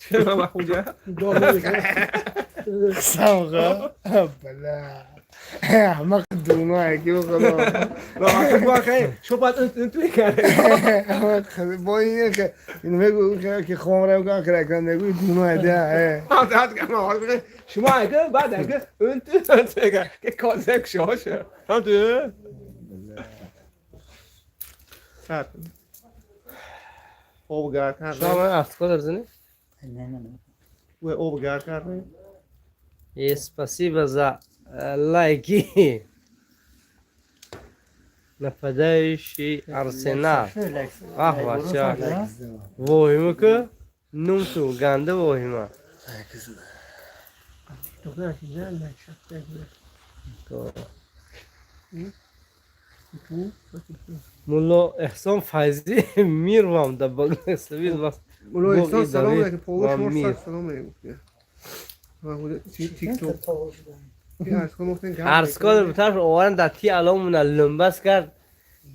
چرا من خوجه؟ سامغا بلا احمق دونه که بخدا راحت باشه شو باید انتوی کرده با اینه که اینو میگو که خمره بگم که رکن نگوی دونه ده شما اگه بعد اگه انتوی کرده که کازک شاشه هم تو آب گرد کرده شما افکار درزنی؟ و آب گرد کرده Спасибо за лайки. Нападающий Арсенал. Ах, вача. Войма ка? Нумту, ганда войма. Мулло Эхсон Файзи мирвам да багнесавид вас. مولو احسان سلام علیکم پاوش مرسل سلام علیکم تیک توک ارسکال بطرف اوارن در تی علامون لنبس کرد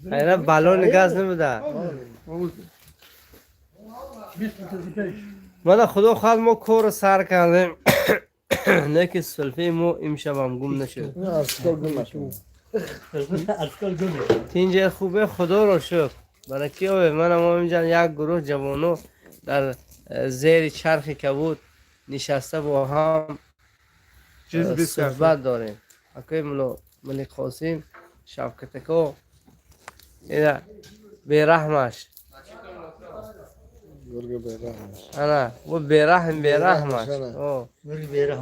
خیره بلان گاز نمیده مادا خدا خواهد ما کور سر کردیم نه که سلفه ما امشب هم گم نشد تینجه خوبه خدا رو شکر برای که من هم اینجا یک گروه جوانو در زیر چرخ کبود نشسته با هم صحبت داریم اکوی ملک قاسم شفکتکو اینا بیرحمش انا و بیرحمش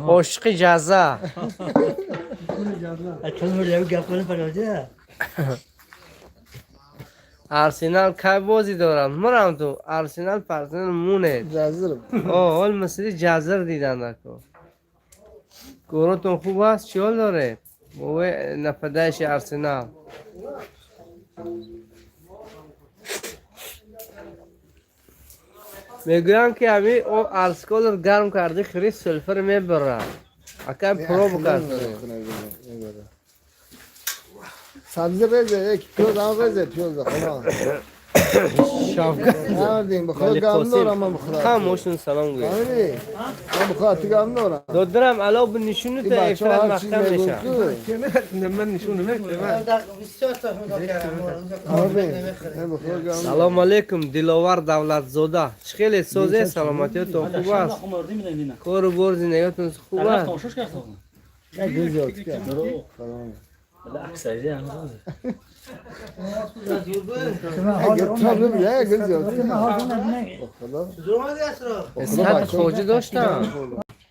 عشق جزا ارسنال که بازی دارم مرم تو ارسنال پرسنال مونه حال مثل جزر دیدن نکن گروهتون خوب هست چی حال داره بوی نپدهش ارسنال میگویم که همین او ارسکال رو گرم کرده خیلی سلفر میبره اکم پرو بکرده سبزه بزه یک پیوز هم بزه پیوز خدا شافکت نمردیم بخواه گم دارم من بخواه هموشون سلام گوید نمیدی من بخواه تی گم دارم دادرم علاو به نشونت افراد مختم میشه من نشون نمیده سلام علیکم دلاور دولت زاده خیلی سوزه سلامتیتون خوب است کار و بار زندگیتون خوب است اسخط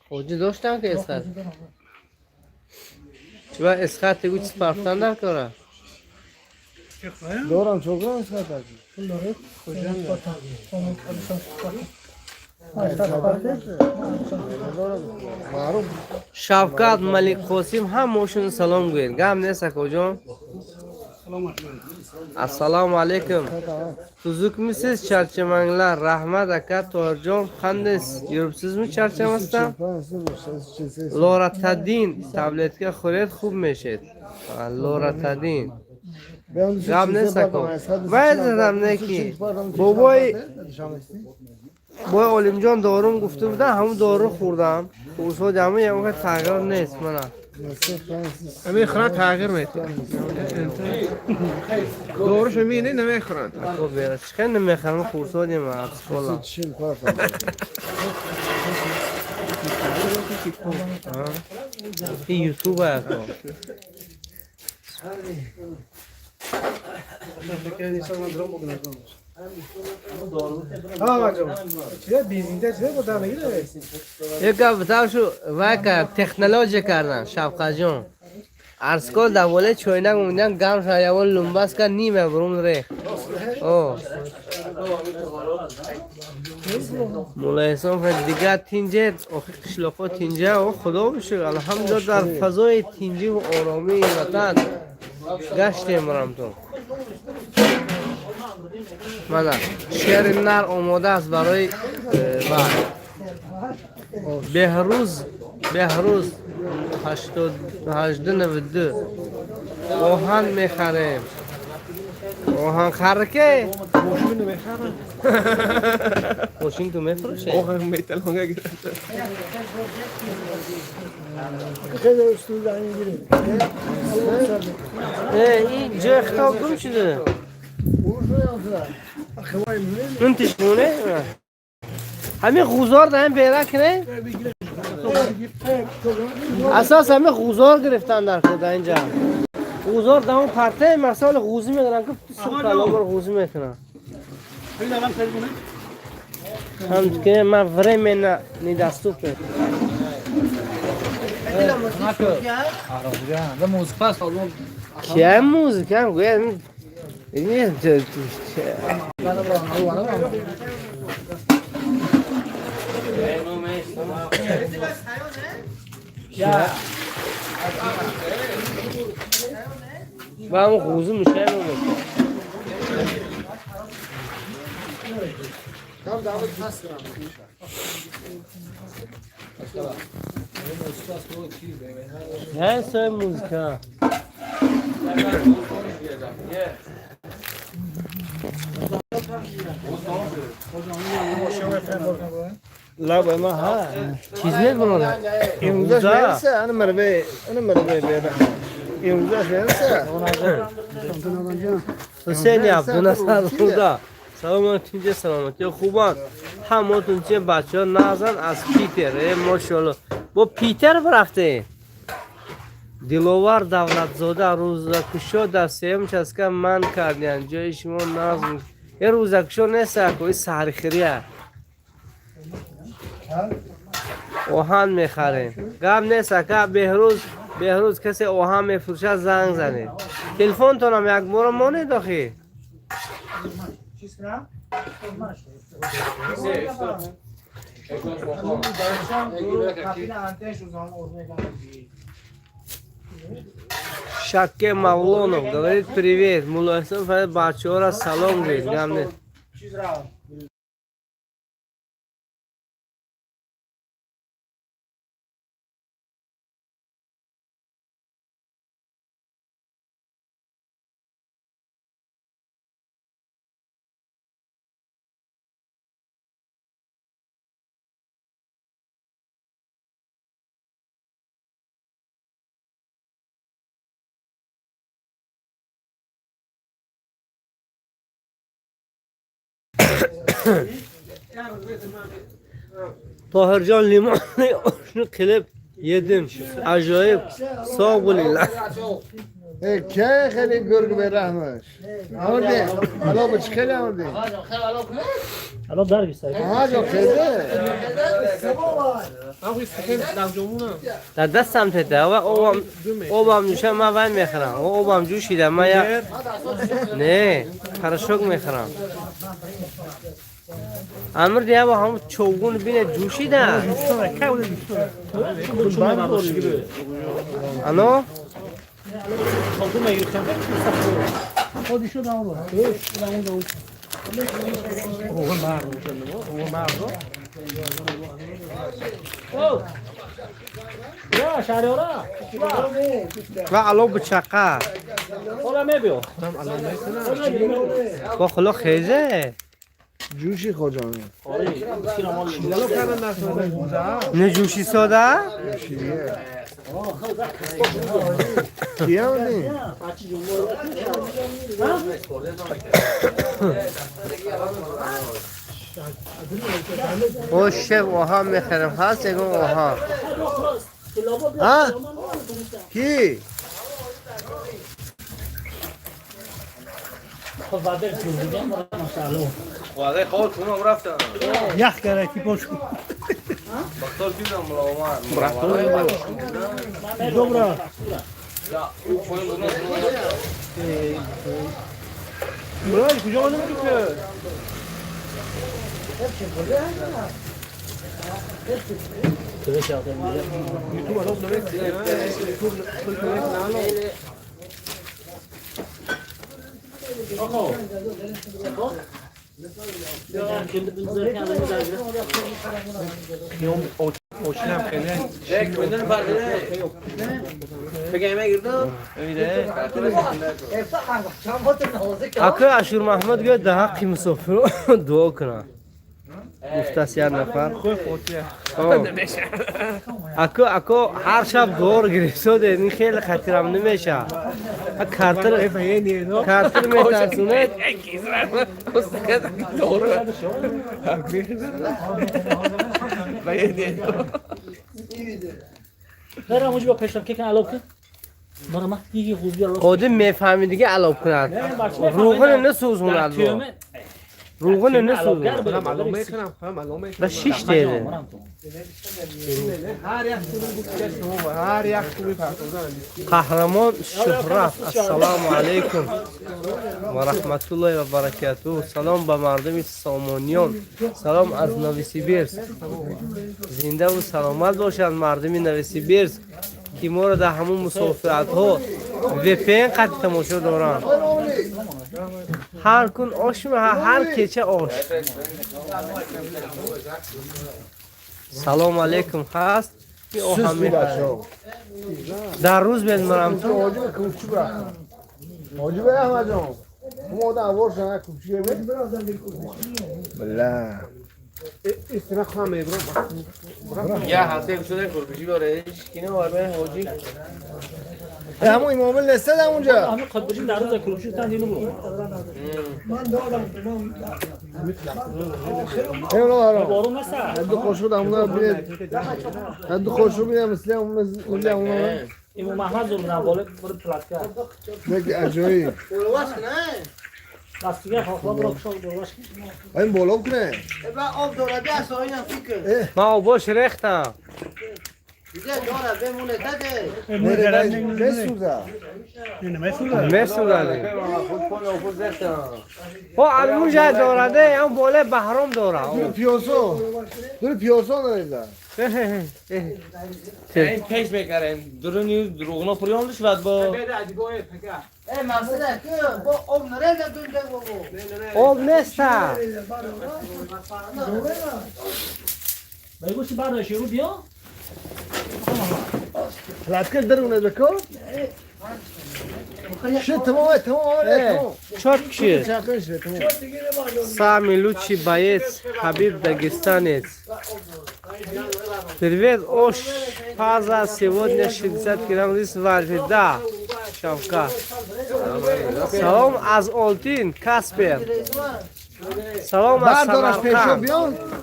خوجه داشتم که اسخط چه اسخط تگو چیز پرفتن نکاره دارم چوکرم اسخط شفقت ملک قاسم هموشون سلام گوید گم نیست کجا السلام علیکم توزوک میسیز چرچمنگلر رحمت اکا تورجان خندس یروبسیز می چرچم هستم لوراتادین تبلت که خورید خوب میشید لوراتادین گم نیست کن باید زدم نکی بابای علیم جان دارون گفته بوده همون دارو خوردم خورسا جمعه یه موقع تغییر نیست منم همین خورا تغییر میتونه دورش همینه نمیخورن خب بیره چکن نمیخورم خورسا دیم عرض کلا این یوتیوب اکا یک بتاو شو وکر تکنولوژی کردن شفقت جان ارسکال دوله چوینک موندن گرم شد یوان لنباس که نیمه برون ریخ مولا حسان فرد دیگه تینجه آخی قشلاقا تینجه و خدا بشه الحمدلله در فضای تینجه و آرامی وطن گشتیم برامتون ماذا شعر نر آماده است برای بهروز 1892 آهن میخریم آهن خرکه ماشین نمیخورن ماشین تو میفروشه؟ آقا میتلانگه گرفته. خیلی استون زنی میگیره این جای خطاب گم شده اون تشمونه؟ همین خوزار دارن پیدا کنه؟ اساس همه خوزار گرفتن در خود اینجا خوزار دامون پرته مسائل خوزی میگرن که سوپ کلامر خوزی میکنن هم که من وره من نیدستو کرد که موزیک هم گوید با همون خوزی میشه نه سای موزیکا لا با ما ها چیز نیست بنونه امروزه شنسه انا مربی بیره امروزه شنسه حسین عبدالنصر رودا سلامت اینجا سلامتی خوبان همتون چه بچه ها نازن از پیتر ماشاءالله با پیتر برفته دلوار دولتزاده روزکشو در سیم چسکه من کردین جای شما نازم یه روزکشو نیست کوئی سحرخیریه اوهان میخریم گم نیست که بهروز کسی اوهان میفروشه زنگ زنید تلفن تونم یک بار مونه داخی Шаке Мавлонов говорит привет. Мулайсан файл бачора салом говорит. Гамне. طاهرجان لیمون قلب yedim. Acayip. Sağ olun. که خیلی گرگ برهمش آوردی حالا با چی خیلی آوردی الان در بیسته آها جو خیلی در دستم تده و اوبام جوشه ما وین میخرم و اوبام جوشیده ما یا نه پرشوک میخرم امر دیگه با هم چوگون بینه جوشیده آنو خودم میگیرم خودی شو دام رو یا شهریارا و علو بچقه حالا میبیو با خلا خیزه جوشی خودمه نه جوشی ساده کیا آوردی او شف اوها میخرم هست یکم اوها ها کی خود بعد از دیدم ماشاءالله واده خود کنم رفتم یخ کرده کی پوشو بختار دیدم ملاوان добра برای کجا نمی‌ری که یوتیوب الان اوچنم خیلی یک بدون فرده بگم گردم میده اکه اشور محمد گفت ده حق مسافر دعا کنه گفته یک نفر اکو هر شب دور گرفته این خیلی خطرم نمیشه کارتر میترسونه برم اونجا با پشتم که علوب کن مرا یکی خوبی علوب آدم میفهمی دیگه علوب کند روغن نسوزوند روغن نسوزوند و 6 دقیقه هر یک خوبی پرتوزن قهرمان شهرت السلام علیکم و رحمت الله و برکاته سلام به مردم سامانیان سلام از نوسیبیرسک زنده و سلامت باشند مردم نوسیبیرسک که ما را در همون مسافرت ها VPN قطع تماشا دارند هر کن آش هر کیچه آش سلام علیکم هست در روز بزنم تو موجود احمد جان ما دا ورشن کوچیه بله استنا خامه برو یا هسته شده گربشی باره کینه واره حاجی همون امام لسته در اونجا همه خود بجیم در روز کلوبشی تن دینو برو اینا دارم بارون نسته حد خوشو دامونا بینید حد خوشو بینید مثل اون ایمو محمد زور نباله برو پلات کرد دیگه عجایی لاستیگه خاطر برو کشو دورواش این بالا کنه با آب دورده است آینم فکر ما آباش ریختم دیگه داره بمونه داده میره بسوزه میسودالی با اونجا دارده هم بالا بحرام داره پیاسو نداره این پیش میکردیم درونی روغنا پریان داشت بعد با ای مسئله که با آب نرده دونده بابا آب نیسته بگو چی برداشت رو بیا پلات کرد درونه بکن شد تمام چات چیه سامی لوچی بایت حبیب داگستانец Привет, ош паза сегодня 60 килограмм рис варит, да, Шавка. Салом аз Олтин, Каспер. Салом аз Самарканд.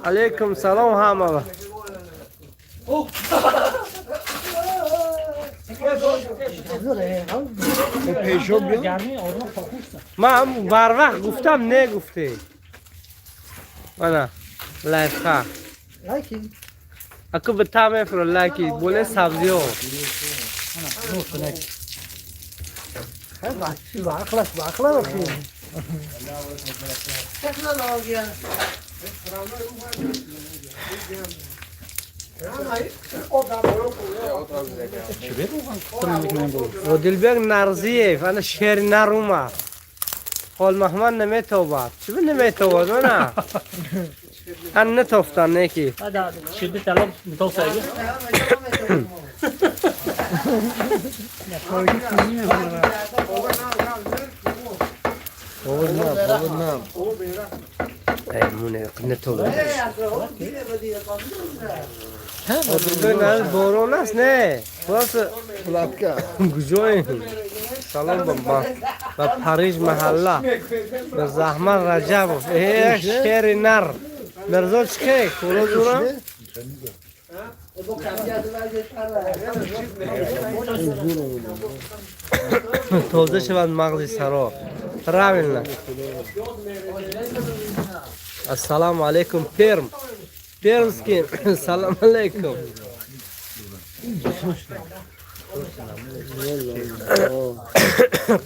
Алейкум салом хамава. گرمی آدم خاکوسته من بر وقت گفتم نگفتی. منه لایف ها. لایکی اکو به تامه فرو لایکی بوله سبزی ها. تکنولوژیا و دلبگ نرزیه انا شهر نروما. حال محمد نمیتوباد. چی به نمیتوباد منه؟ ان نتوفتن نکی. بعد شدت طلب متوسعی نه ای مونه نتوباد. دلبگ نرز بارون است نه. خلاص پلات کرد گوجوی. سلام بابا. با پاریس محله. با زحمت رجب. ای شهر نر. مرزا چیه؟ کورو دورم؟ توزه شود مغزی سرا. راویلنا. السلام علیکم پیرم. پیرمسکین. سلام علیکم.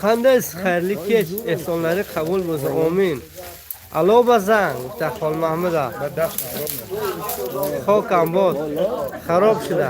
قندای خیرلی کش احسانلاری قبول بوده آمین. الو بزن گفته خال محمده خاکم باد خراب شده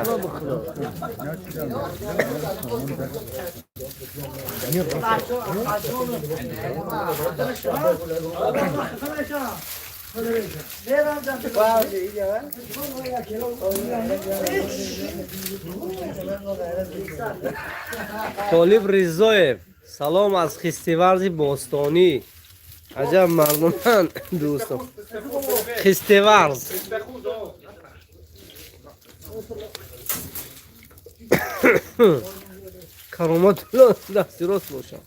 طالب رضایف سلام از خستیورزی باستانی عجب مردمان دوستم خستوارز کرامات الله دستی راست باشم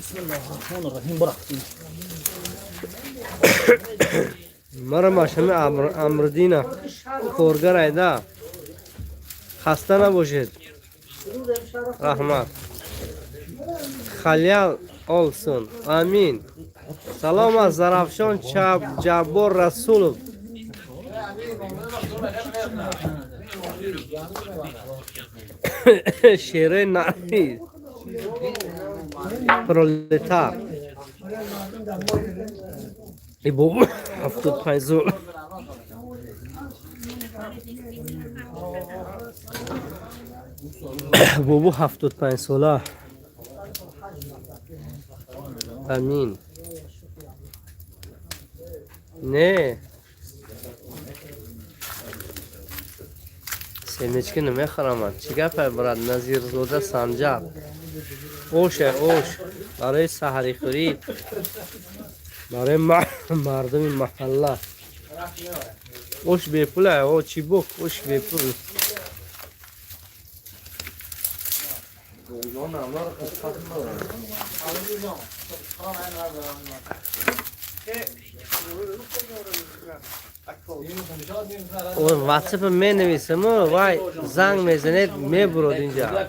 بسم الله الرحمن الرحیم برا مرا ماشم امردینه کارگر ایده خسته نباشید رحمت خلیل olsun آمین سلام از زرافشان جبار رسولov شیره نرمی پرولتار ای بابا 75 سال بابا 75 ساله امین نه سمیچکی نمیخورم چی گفت برات نظیر زوده سنجاب اوش برای سحری خوری برای مردم محله اوش بپوله او چی بک اوش بپول اون واتساپ می نویسم وای زنگ میزنید میبرد اینجا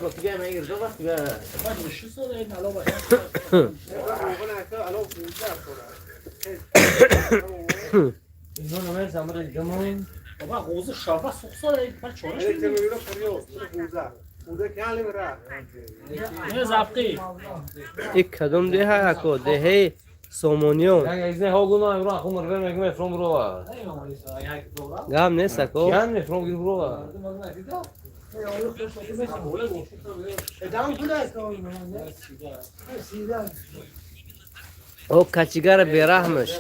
بابا غوزه شابه سوخساله من چورش نه زبقی یک کدوم ده اکو دهه سومونیون Egésznél hallganom, rá, hamar remeg, meg from róla. گام نیست اکو Jönni from róla. او کچیگر بیرحمش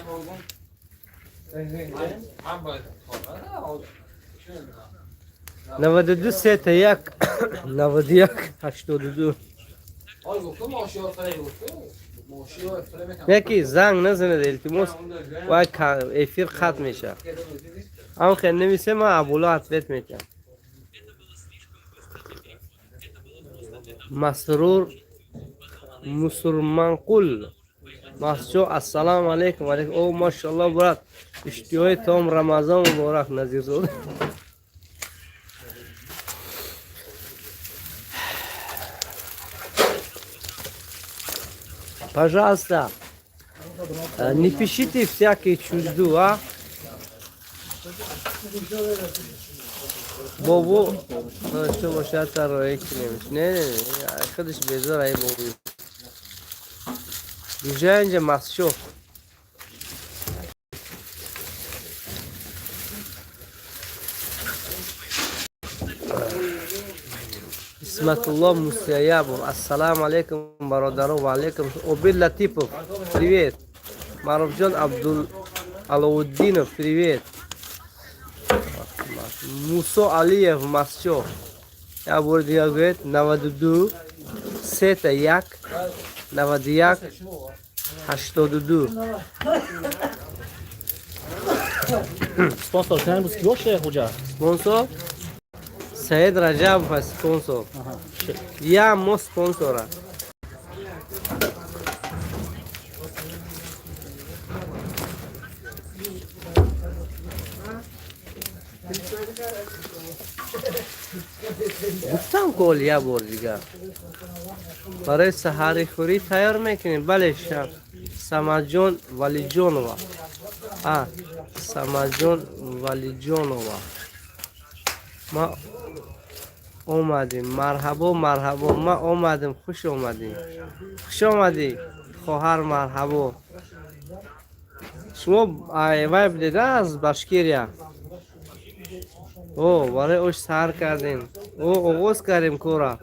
92 3 تا 1 91 82 یکی زنگ نزنه التماس وای افیر ختم میشه اما خیلی نمیشه ما ابولا حتفت میکنم مسرور مسرمنقل محسو السلام علیکم علیکم او ماشاءالله برات اشتیای تام رمضان مبارک نظیر زود Пожалуйста, не пишите всякие чужду, а? Бобу, что вообще второй экономиш? Не, ходишь без рай бобу. Бежание масчо. Исматуллах Мусаябов. Ассаламу алейкум, бародару, ва алейкум. Обид Латипов, привет. Маруфджан Абдул Алауддинов, привет. Мусо Алиев, Масчо. Я буду говорить, 92, Сета Як, 91, 82. спонсор канал буд ки боше хуҷа Спонсор? Саид Раджабов аст спонсор. Я мо спонсора. گفتم کل یه بار دیگه برای سحری خوری تیار میکنیم. بله شب سمجان ولی جانوا سمجان ولی جانوا ما اومدیم. مرحبا مرحبا ما اومدیم. خوش اومدیم. خوش اومدی خواهر. مرحبا. شما وایب دیده از باشکیریا؟ او برای اوش سهر کردیم. او آغاز کردیم کورا.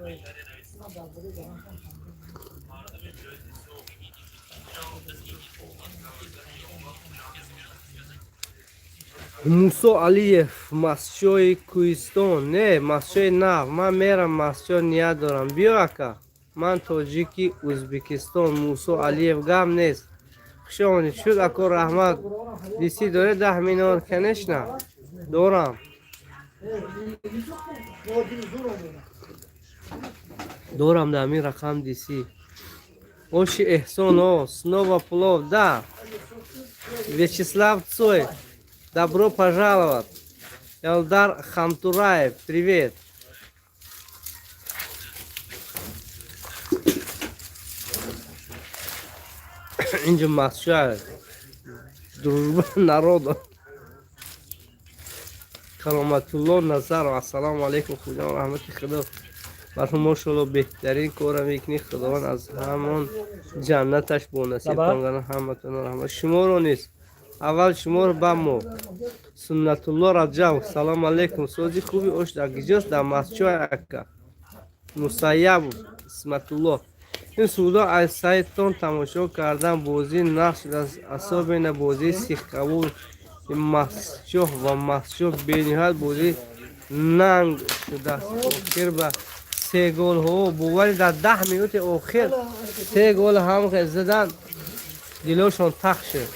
موسی علیف مسجد کوهستان نه مسجد نه من میرم مسجد نیت دارم بیا اکا من تاجیکی ازبکستان موسی علیف گم نیست خوشامدید شد اکا رحمت دیسی داره 10 مینار کنش نه دارم در همین رقم دیسی اوشی احسان او снова плов да Вячеслав Цой добро пожаловать Элдар Хамтураев привет اینجا مسجد дружба народа کرامتالله نظر و السلام علیکم خدا و رحمت خدا برای ما شما بهترین کار میکنی خداوند از همان جنتش با نصیب کنه همتون رحمت شما رو نیست اول شما رو به ما سنت الله رجب سلام علیکم سوزی خوبی اوش در گیجاست در مسجد اکا مسیب اسمت الله این سودا از سایتون تماشا کردن بازی نقش از اصابین بازی سیخ قبول مسجد و مسجد بینیت بازی ننگ شده است آخر به 3 گل ها بولی در 10 مینوت آخر 3 گل هم زدن دلشون تخت شد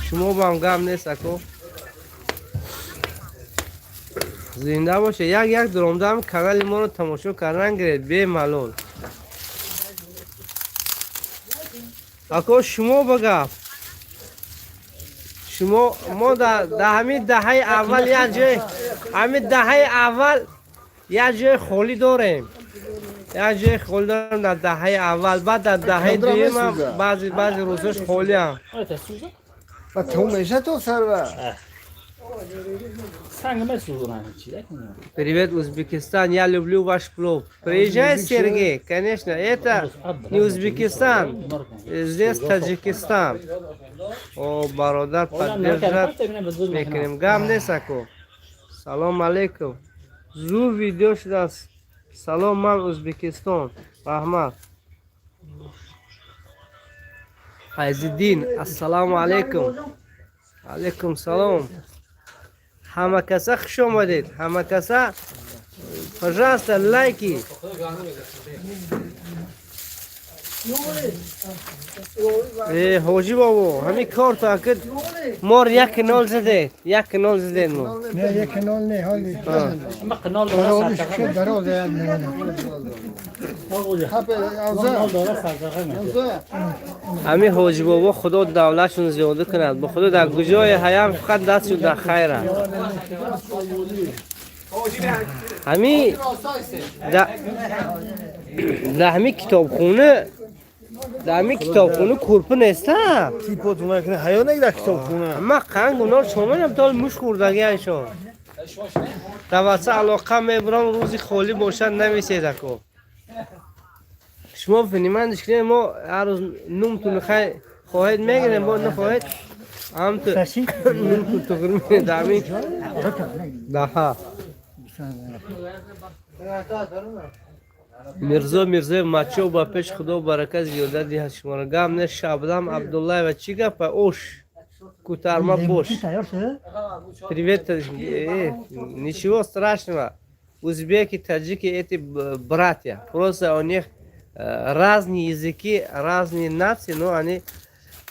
شما با هم گم نیست اکو زنده باشه یک درامده هم کانال ما رو تماشا کردن گرید به ملول اکو شما بگم شما ما در همین دهه اول یک جای همین دهه اول یک جای خالی داریم یک جای خالی داریم در دهه اول بعد در دهه دویم هم بعضی روزاش خالی هم و تو میشه تو سر سنگ مسوزونن چی Привет, Узбекистан. Я люблю ваш плов. Приезжай, Сергей, конечно. Это не Узбекистан, здесь Таджикистан. О, бародар, поддержать. Мекрем гам несако. Салам алейкум. Зур видео шдас. Салам ман Узбекистан. Рахмат. Айзиддин, ассаламу алейкум. Алейкум салам. همه کسا خوش آمدید همه کسا پجاست لایکی حاجی بابا همین کار تا اکد مار 1 کنال زده 1 کنال زده ما نه 1 کنال نه حالی اما قنال دراز داره شد دراز همین حاجی بابا خدا دولتشون زیاده کند با خدا در کجای حیام فقط دستشون در خیره همین در همین کتابخونه در همین کتابخونه کورپه نیسته تیپوت میکنه حیا نه در کتابخونه اما قنگ اونا شما هم تا موش خوردگی ایشون توسط علاقه میبرم روزی خالی باشد نمیسید اکو شما فنیمندش کنید ما هر روز نومتون خواهید میگیریم با نخواهید همطور نومتون تو گرمه دمی ده میرزا مچو با پیش خدا و برکت زیاده دیه شما را گم نه شبلم عبدالله و چی گفت اوش کوتارما бош. Привет, ничего страшного. Узбеки, таджики эти братья. Просто у них разные языки, разные нации, но они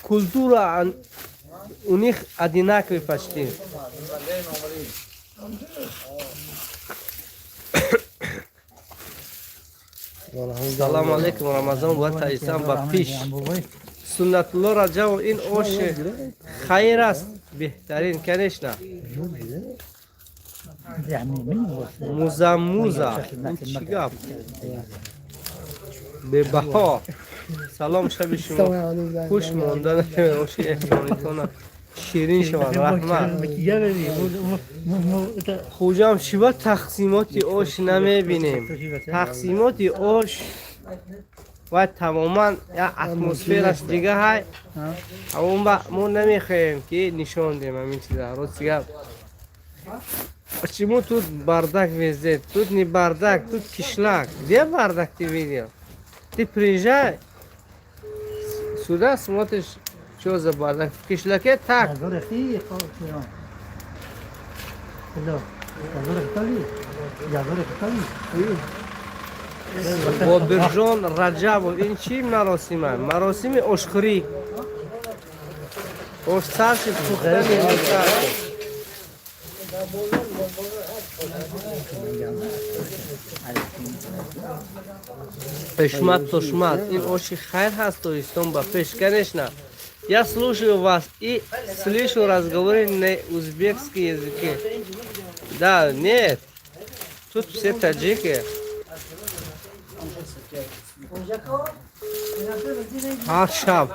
культура у них одинаковая почти. Салам алейкум, Рамазан ва таисам ба пиш. Суннатулло раджав ин ош хайр аст, беҳтарин, конечно. Муза. Чӣ гап? Бебаҳо. Салом шаби шумо. Хуш монда оши эҳсонитона ширин шавад. Раҳмат. Хуҷам шива тақсимоти ош намебинем. Тақсимоти ош و تماما اتمسفرش دیگه های اون با ما نمیخوایم که نشان دیم همین چیزا رو دیگه почему тут бардак везде тут не бардак тут кишлак где бардак ты видел ты приезжай сюда смотришь что за бардак в кишлаке так با برجان رجب و این چی مراسم هست؟ مراسم اشخوری اوش سرش پختن пешмат тошмат ин оши хайр ҳаст тоистон ба пешканеш на я слушаю вас и слышу разговоры на узбекском языке да нет тут все таджики шаб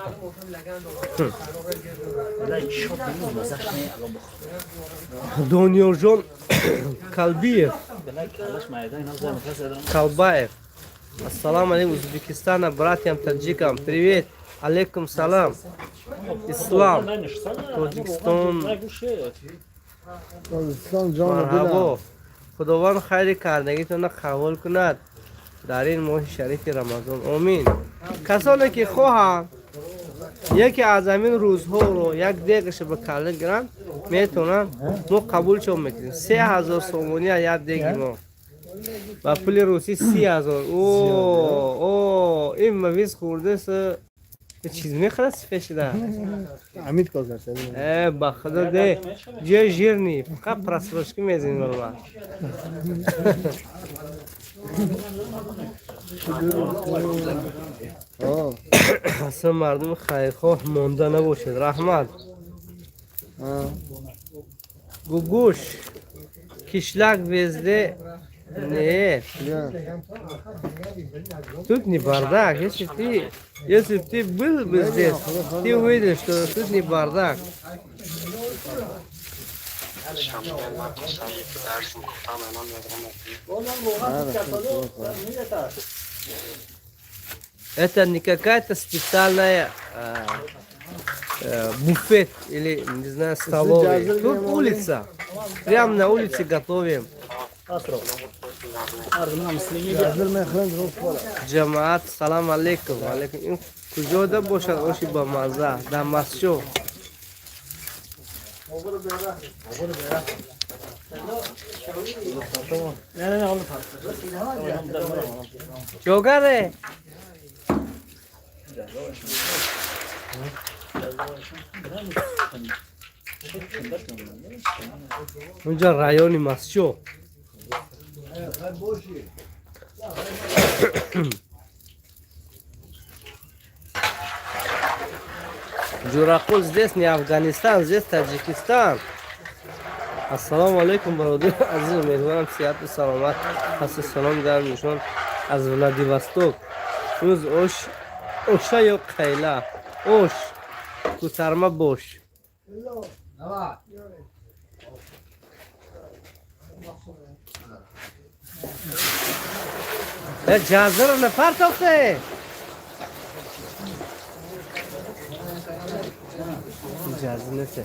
дониёрҷон калбиев калбаев ассалому алейкум Узбекистана, братьям таджикам, привет, алейкум салам, ислам, Тоджикистон, марҳабо, худованд хайри кардагитона қабул кунад дар ин моҳи шарифи рамазон, амин. касоне ки хоҳанд яке аз амин рӯзҳоро як дегаш ба калла гиранд метавонанд мо қабулшон мекунем 3000 сомония як деги мо با پول روسی 30,000 اوه این مویز خورده سه چیز میخواد سفش ده امید کازر با خدا ده جای جیر نی فقط پرسروشکی میزین والله اصلا مردم خیرخواه مانده نباشد رحمت گوگوش کشلک وزده не, тут не бардак. Если ты был бы здесь, ты увидишь, что тут не бардак. Это не какая-то специальная буфет или, не знаю, столовая. Тут улица. Прямо на улице готовим. جماعت سلام علیکم علیکم این کجا ده باشد آشی با مزه در مسجد جوگره اونجا رایانی مسجد Джуракул здесь не Афганистан, здесь Таджикистан. Ассаламу алейкум, бародар азиз, умедворам сиҳату саломат ҳастед. Салом дорам нишон аз Владивосток. Рӯз оша ё қайла ош кӯтарма бош. جازه رو نپرتاخته جازه نیست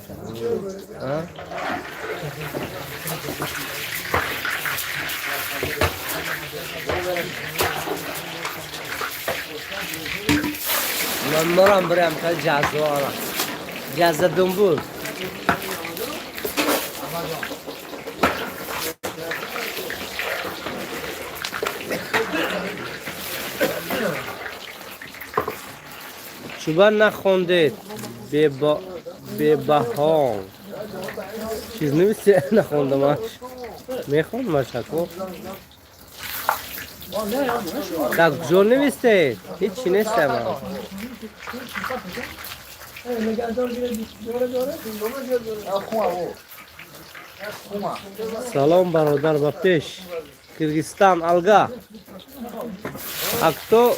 من مرام برم تا جازه آرم جازه دنبول شما نخوندید به بهام چیز نویسه نخوندمش میخوندمش حکو در کجا نویسته هیچی نیسته من سلام برادر با پیش Кыргызстан алга. А кто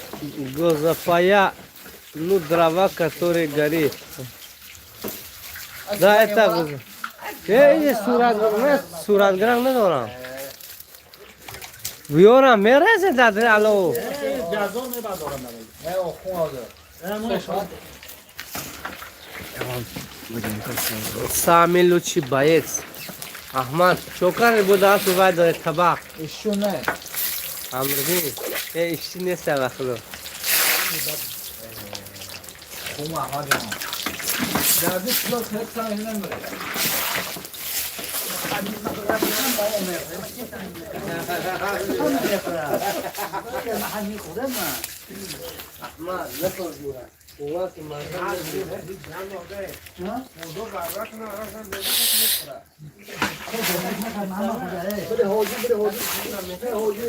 газопая, ну дрова, который горит. Да, это суратграм не дорам. Биорам меразе дадре алло. Самый лучший боец. Ахмад, чокар буда сувай дare табак. Еще не. Амргин, иши не савахло. Хума, hadi. Derdi kilo tek sayına göre. محل میخوره من احمد نکن جورا قوت مردم بده حاجی بده حاجی بده حاجی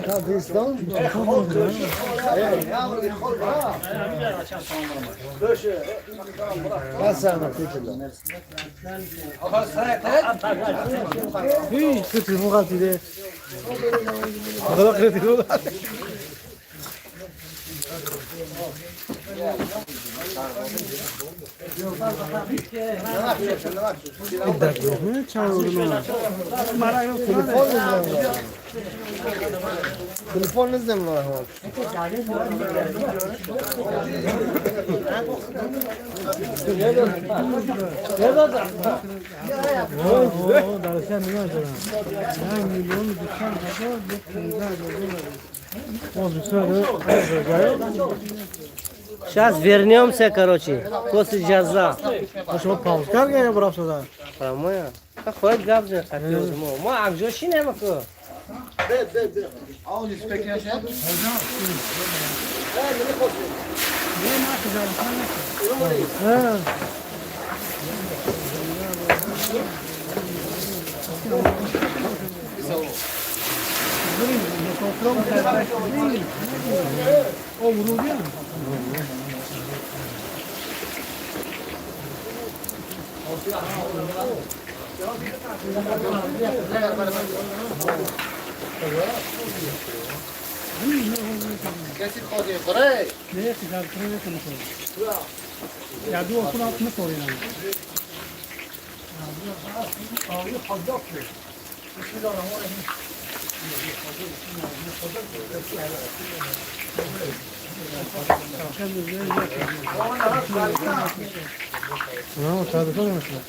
کافیستان بس انا تلفن نزدم له هون Сейчас вернемся, короче, после джаза. شما پاوز کرد یا برام شده Промоя. Как ходит габза, как я возьму. Ма, а где шинемаку? آن اسپکر شد کسی خودی خوره نه سیگار کنه کنه یا دو اصلا اصلا کوری نه نه شاید کنه مثلا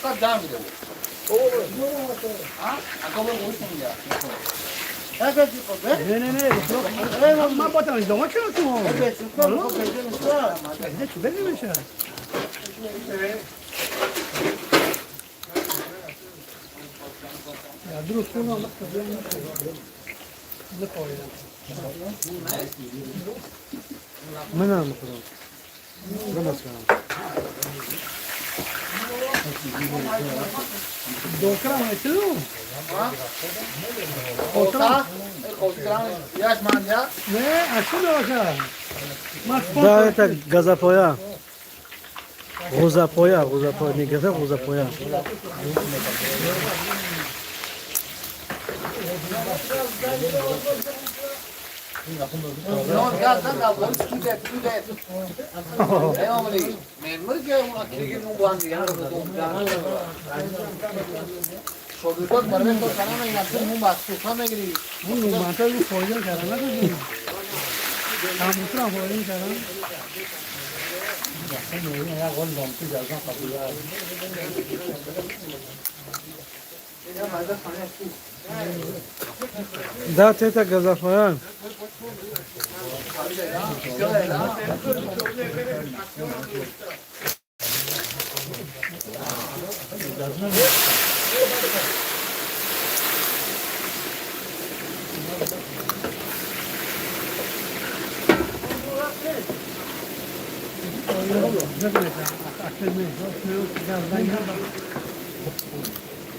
فقط دام بده اکامو گوشم یا نه نه نه ما باتم دما چرا تو نه چه بگی میشه یا درست کنم من هم میخورم درست کنم دوکرام ایتلو خوشا خوشگران یاش ماندیا نه اصلا دوکرام Да, это газопоя. Гузапоя, не газа, гузапоя. نون گازن داوری سوده ایاملی من مرگه اون اکیگی نون باندی یار بدون شودوت مرده تو کنم این اصل مون باز سوخا میگیری اون مانتا رو فوجا کردن نه کامپیوتر فوجا کردن Да, это газопоя.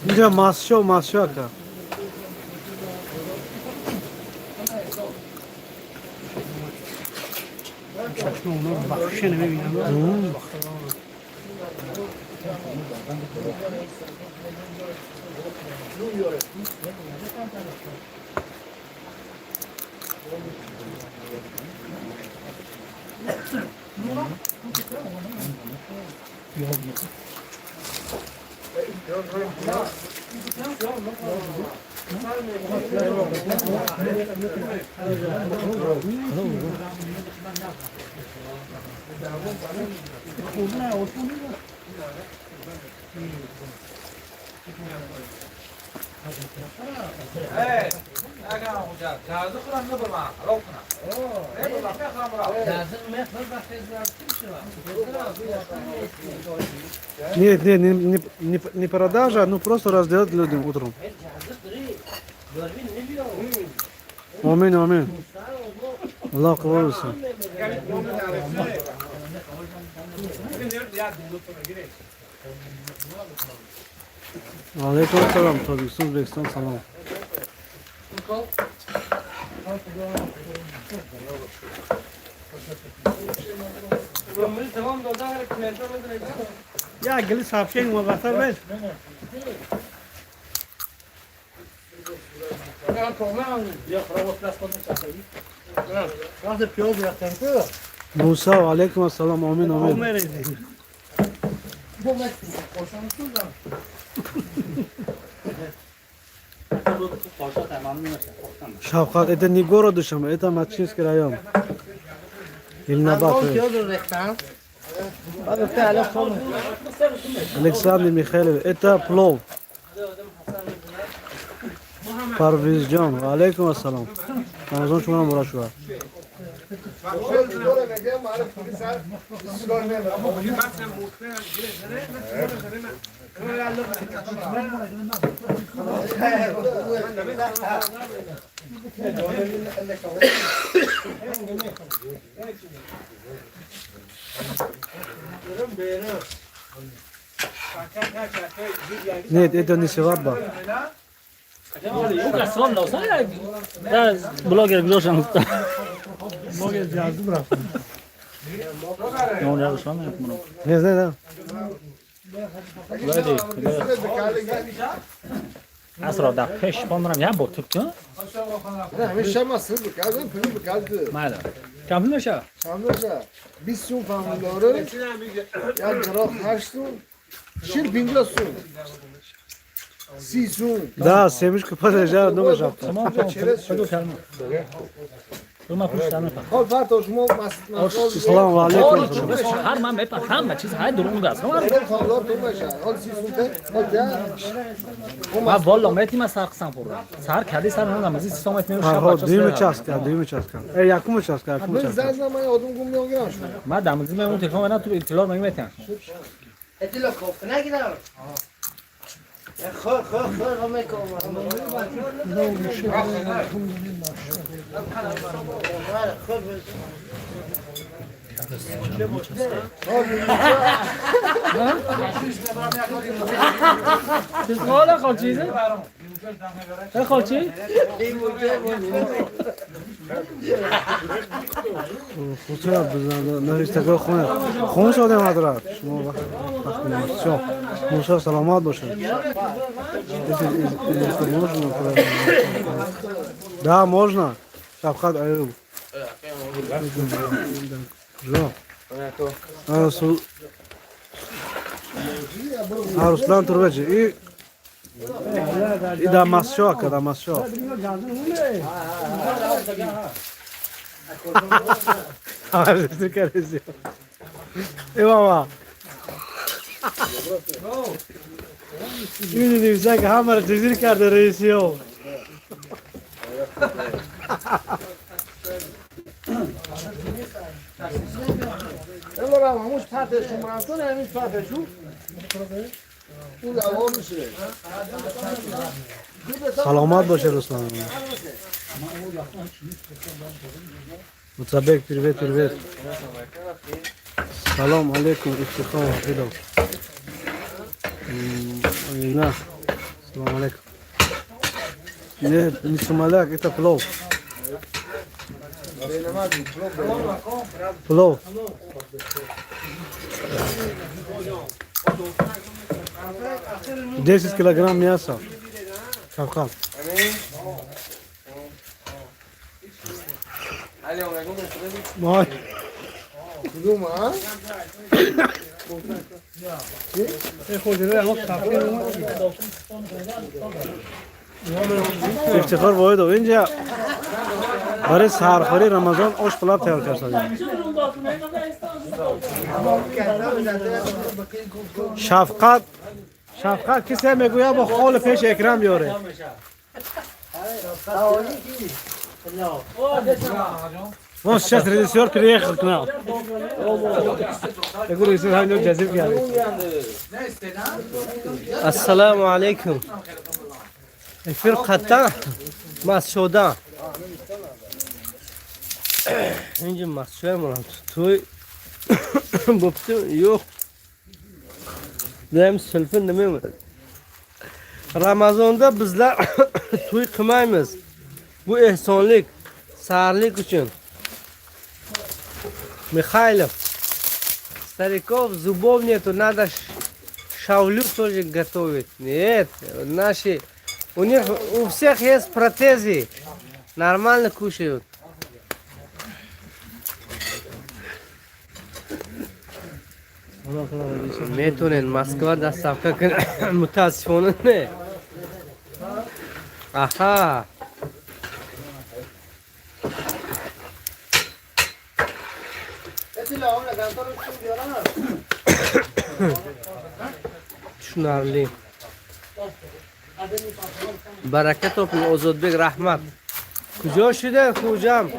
اینجا ماسشو اکا اونا بخشه نمیبینم Нет, не продажа, ну просто разделать людям утром. Амин, амин. Аллах кабул etsin. Aleyküm selam. Tojikiston, O'zbekiston salom. Ya gel sapşen mi basar ben? Nasıl piyoz yaptın ki? Musa, aleyküm selam. Amin, amin. Ömer edeyim. Bu metin. Koşanısın da. Shavkat, это не город Ишим, это Мачинский район. Ильнабад. Piyoz reklam. Александр Михайлович, это плов. Парвизjon, alaykum assalom. Ramazon shuma murashwa. Нет, это не свадьба. Aslan da olsa ya. Da blogger biliyorsan. Moge yazdı bıraktım. Ne oluyor şu an? Не знаю, да. Asra da peş bandıram ya bu Türkçe. Şamasın bu kadar pürü bu kadar. Madem. Kampın aşağı. Sanırsa biz sun familları ya graf haştun şir binglasun. Sisun. Да, семечку подожди, много жалко. Tamam tamam. Hadi kalma. Durma kuşlarını bak. Hol fartoş mu masal. Салам алейкум. Har man mepa hamma çiz hay durum gaz. Tamam. Hol tomaşa. Hol sisun te. Hol ya. Ma valla meti ma sarqsan pura. Sar kadi sar nanga mazi sistem etmiyor Ага, şapa. 2 участка, 2 участка. Яким участка, яким Ben участка? zamanı odun gumluyor giraş. Ma damız me un telefon bana tu itilor me meten. اتلو خوف نگیرم خور خور خور همه کام Siz hala kalçıyız. Ne kalçı? Xushyor bizlar navishtaga xon shodam hadrat. Shuma vaqt. Musa salomat bo'ling. Да, можно. Shavkat Ayub. Жо. Ruslan Turbachi. И Damasio, aka Damasio. Ağzını karışıyor. Eyvallah. Şimdi diyecek ki hamar cezir kardı reisi yok. Allora, vamos parte su maratona e mi fate su. Ula olmuş. Salomat bo'ling Ruslan. Mutabek, привет, привет. Салом алейкум, Ифтихар Вахидов. Да, салам алейкум. Нет, не сумаляк, это плов. Плов. 10 килограмм мяса. Shavkat. Vay. Kudum ha? افتخار واحد اینجا برای سحرخوری رمضان آش پلاب تیار کرده. شفقت کسی میگوید با خال پیش اکرام بیاره. ما сейчас режиссер приехал к нам. Я говорю, если он не جذب کرده. السلام علیکم. فرقتا مست شدن. اینجا مست شدم توی بفتم yok. Daim sülfün nima? Ramazonda bizlar to'y qilmaymiz. Bu ehsonlik, sarlik uchun. Mikhailov, стариков зубов нету, надо шаулюк тоже готовить. Нет, наши, у всех есть протезы, нормально кушают. میتونین مسکو دستافکه کنه متاسفانه نه. آها شنارلی برکت و آزادبک رحمت کجا شده خوجم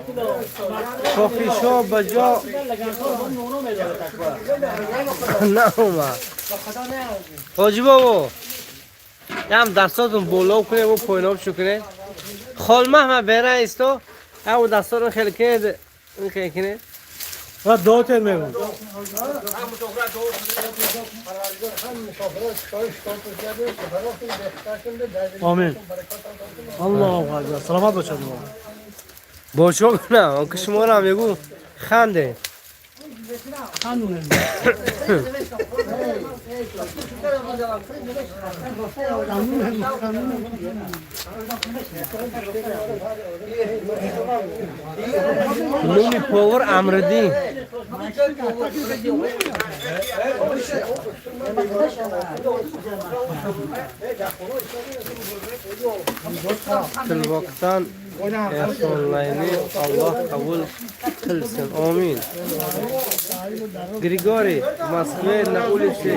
کافی شو بجا نه اومد حاجی بابا هم دستاتون بالا کنه و پایین شو کنه خال محمد بره ایستو او دستاتون خیلی کنه این خیلی کنه و دو تر میگم آمین الله اکبر سلامت باشید باشو نه اون که شما هم بگو خنده لومی پاور امردی تلوقتان احسانلاینی Allah kabul kılsın. Amin. Grigori, Moskva на улице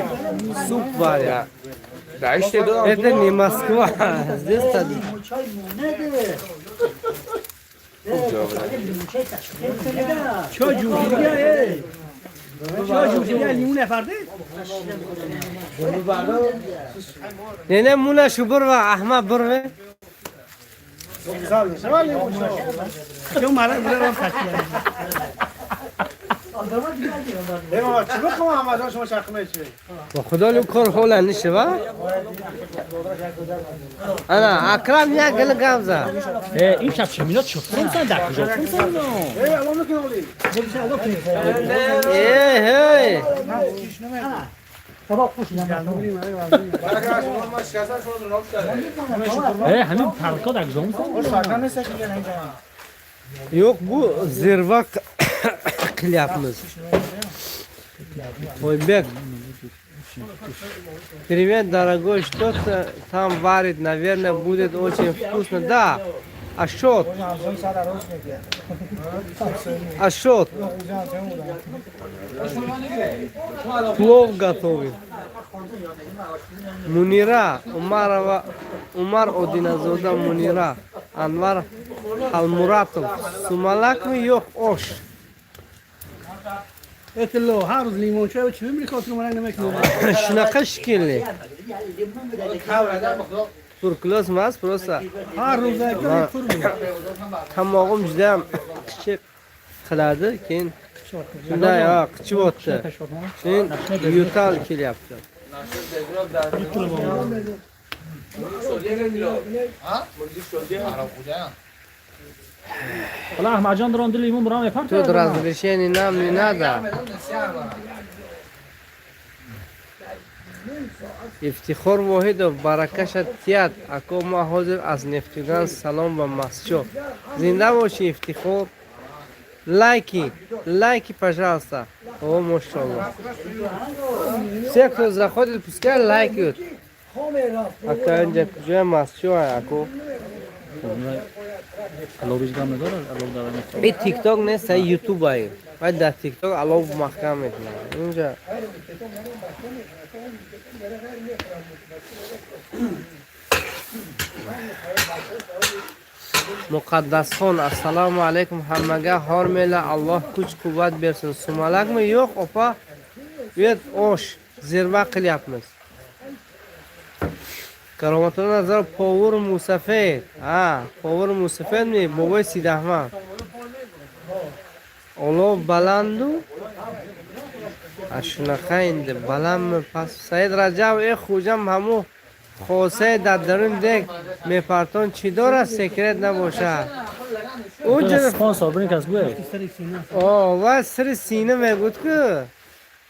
суп варят. Это не Москва, здесь садик. Čo جوجیه ای؟ Čo جوجیه لیمون نفرده؟ نه نه مونا شو برو احمد برو. Čo mara برام فاکیه. ایما چی بخوام آماده شما شخمه چی؟ با خدا لو کار خوله نشه با. انا اکرم یک گل گامزه. این شب چه میلاد شد؟ فرانسه در کجا؟ فرانسه ای الان میکنم ولی. هی. همین پرکا در کجا Yok bu zirva kılyapımız. Ойбек. Привет, дорогой, что-то там варит, наверное, будет очень вкусно. Да, Ашот. Ашот. Плов готовит. Мунира, Умар Одиназода Мунира, Анвар Халмуратов. Сумалак ми yok oş. اتلو هر روز لیمون چای و چی می‌ریخت رو من نمی‌کنم. Şunaka şekilli. Turklos mas prosta. هر روز یک فور می‌کنم. Tamog'im juda ham kichik qiladi, keyin shunday qichib o'tdi. Keyin yo'tal kelyapti. حالا احمد جان درون لیمون برام بپرد. Тут разрешения нам не надо. افتخار واحدов баракаша тият ако ма ҳозир аз нефтюган салом ва масчо. Зинда боши افتخار. Лайки, пожалуйста. О, машаллах. Все, кто заходит, пускай лайкают. Ака инжа куҷоя мастшоа аку. аловиш гам надорад алов дара мекунад. И тикток нест, а ютуб ай. Вай дар тикток алов маҳкам мекунад. Инжа муқаддасхон ассалому алайкум ҳаммага ҳор мела Аллоҳ куч қувват берсин. Сумалакми ё'q опа? Вет ош зирва қиlyapmiz. Karomatullo nazar povur musafed. Ha, povur musafed mi? Bobay Sidahman. Olov balandu. Ashunaqa endi balandmi past. Said Rajab xo'jam hamu xose daddarindek meparton chi dora sekret nabosha. U sponsor buni kasbu. O, va siri sina megud-ku.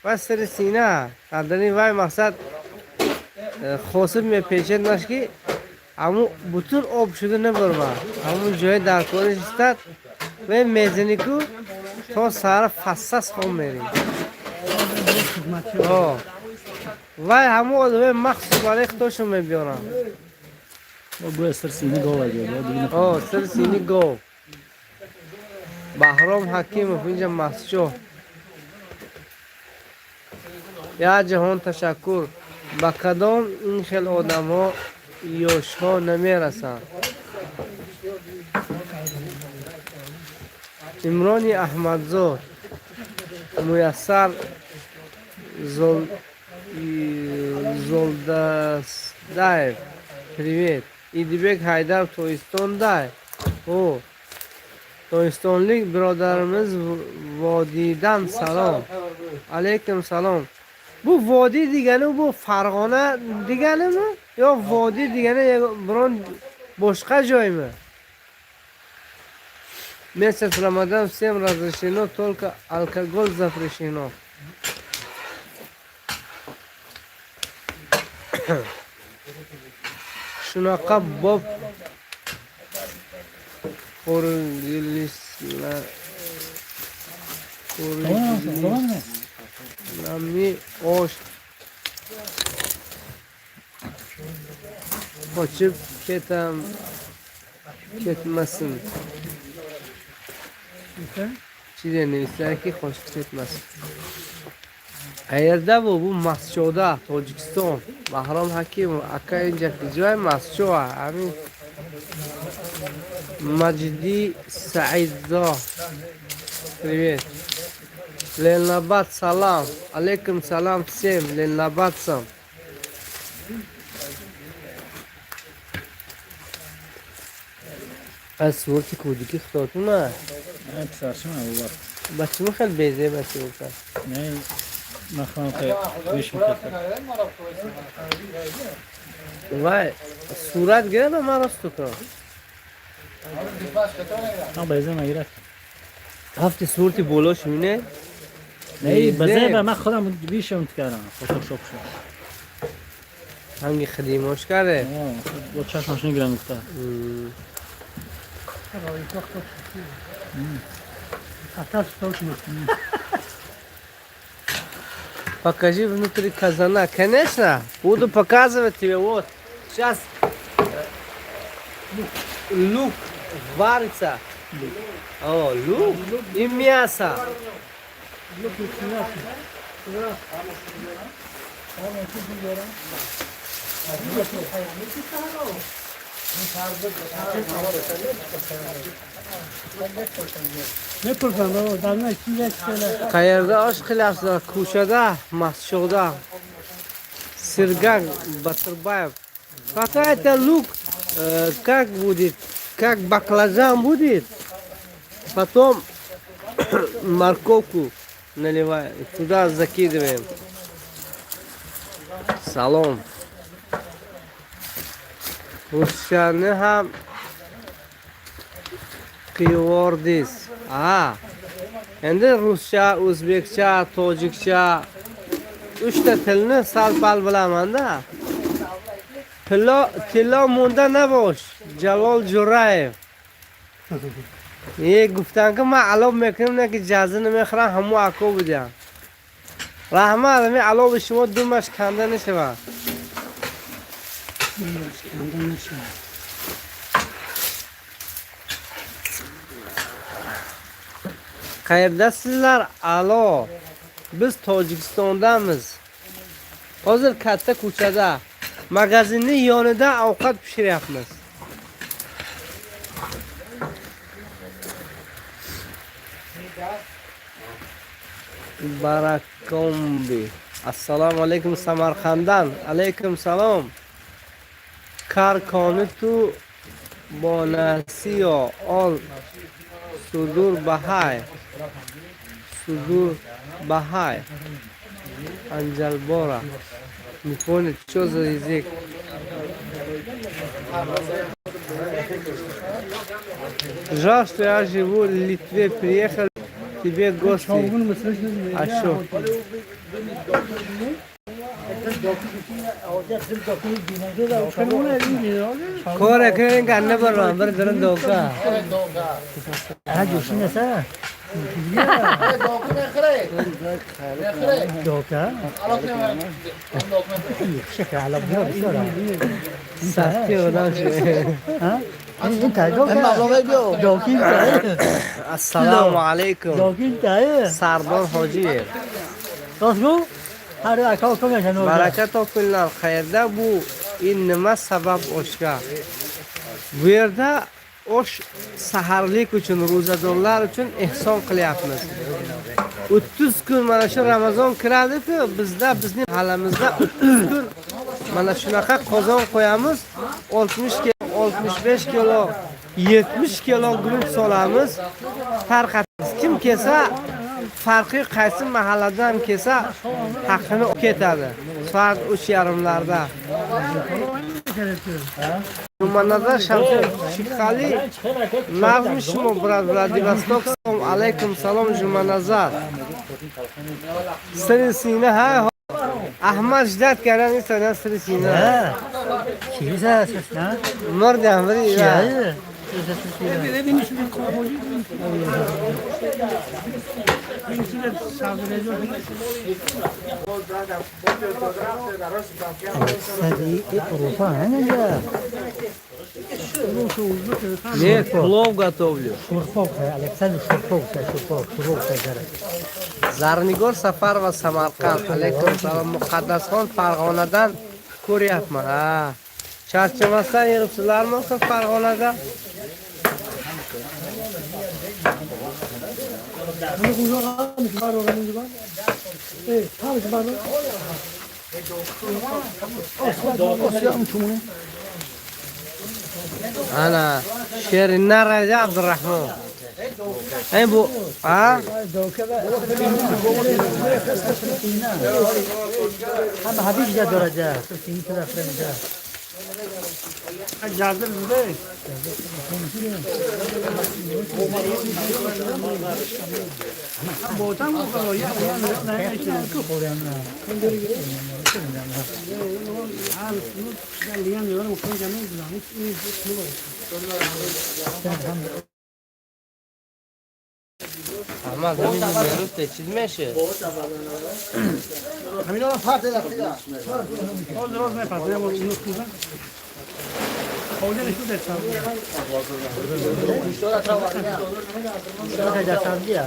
Va siri sina. Daddarin vay maqsad خاصه میپیچد نش که اما بطور آب شده نبرما همون جای در کارش استاد و میزنی که تا سر فساس خون میریم و همون آدمه مخصوص برای خودشون میبیارن بو سر سینی گاو اگه سر سینی گاو بهرام حکیم اینجا مسجو یا جهان تشکر با کدام این خیل آدم ها یوش ها نمی رسند. عمران احمدزاد میسر زلدستاев привет. Идибек Хайдар Тоистондай. О, Тоистонlik birodarimiz vodiydan salom. Alaykum salom. Bu vodiy degani bu Farg'ona deganimi yo vodiy degani biron boshqa joymi? Месяц Рамадан всем разрешено только алкоголь запрещено. Shunaqa bob qo'rilishlar Nami osh qochib ketmasin. Chide nevislarki qochib ketmasin. Qayerda bu? Bu Masjoda, Tojikiston. Bahrom Hakimov aka inja joy Masjoda. Amin. Majdi Saidzo. Привет. Ленабад салам. Алейкум салам всем. Ленабадцам. از صورتی کودکی خطاتون نه؟ نه پسرشم هم بود بچه ما خیلی بیزه بچه بکن نه مخوام که ویش میکرد وای صورت گره به من راستو کن بیزه نگیرد هفته صورتی بولاش مینه؟ نه بیزه به من خودم بیشم کردم فوتوشاپ شد هنگی خدیماش کرده؟ با چشمش نگیرم گفته Покажи внутри казана. Конечно, буду показывать тебе. Вот, сейчас лук варится. О, лук и мясо. Qayerda osh qilyapsizlar? Ko'chada, Masjoda. Sergak Batirbayev. Пока это лук, как будет, как баклажан будет, потом морковку наливаем, туда закидываем. Салом. Rusyani ham qiyordiz. Endi ruscha, o'zbekcha, tojikcha 3 ta tilni sal-pal bilaman-da. Tilla munda nabosh. Jalol Jo'rayev. گفتن که من الان میکنم نه که جزا نمیخورم همون اکو بودم رحمت همین علاوه شما دومش کنده نشود. Qayerdasizlar? Alo. Biz Tojikistondamiz. Hozir katta ko'chada magazinning yonida ovqat pishiryapmiz. Barakombi. Assalomu alaykum Samarqanddan. Alaykum salom. Karkoni tu bonasiyo ol sudur bahay. Sudur bahay. Anjalbora. Не понял, что за язык. Жаль, что я живу в Литве, приехал к тебе в гости. А что? Kore köyün kanne barman, bir durun doka. Ha joşun nesa? Doka. Şeker alıp diyor. Sahte olan şey. Ha? این تای دوکین تای Assalamu alaikum. دوکین تای Sardor Hoji. راست گو هر اکاو کمی شنو Baraka topinglar. Qayerda bu? In nima sabab oshga? Bu yerda osh saharlik uchun, ro'zadorlar uchun ehson qilyapmiz. 30 kun mana shu Ramazon kiradi-ku, bizning halamizda 30 kun mana shunaqa qozon qo'yamiz. 60 kilo, 65 kilo, 70 kilo guruch solamiz. Tarqatamiz. Kim kelsa, farqi qaysi mahalladan kelsa, haqqini ketadi. Soat 3:30larda. Numanada Shamsul Shikhali Nazmishmo Vladivostok. Alaykum salom Jumanazar. Srisina ha Ahmad Jdat karan sana Srisina. کیسه اساس نه Mordam biri. کیه سری اروپا نه Нет, плов готовлю. شورپاک الکساندر شورپاک Zarnigor Safarova Samarqand. Alaykum salom. Muqaddasxon Farg'onadan ko'ryapman. Ha. Charchamasdan yuribsizlarmi siz Farg'onada? Ana Sherinlar Raja Abdurrahmon. Ey bu, ha? همه حبیب جا داره جا تو سینی تو رفته جا اجازه بده بودم و خلاص Ahmad همین میروته چی میشه؟ همین الان فرد رفتی درست نمی‌پذیرم اینو خوبه حوله نشون دستم شده جا سازیه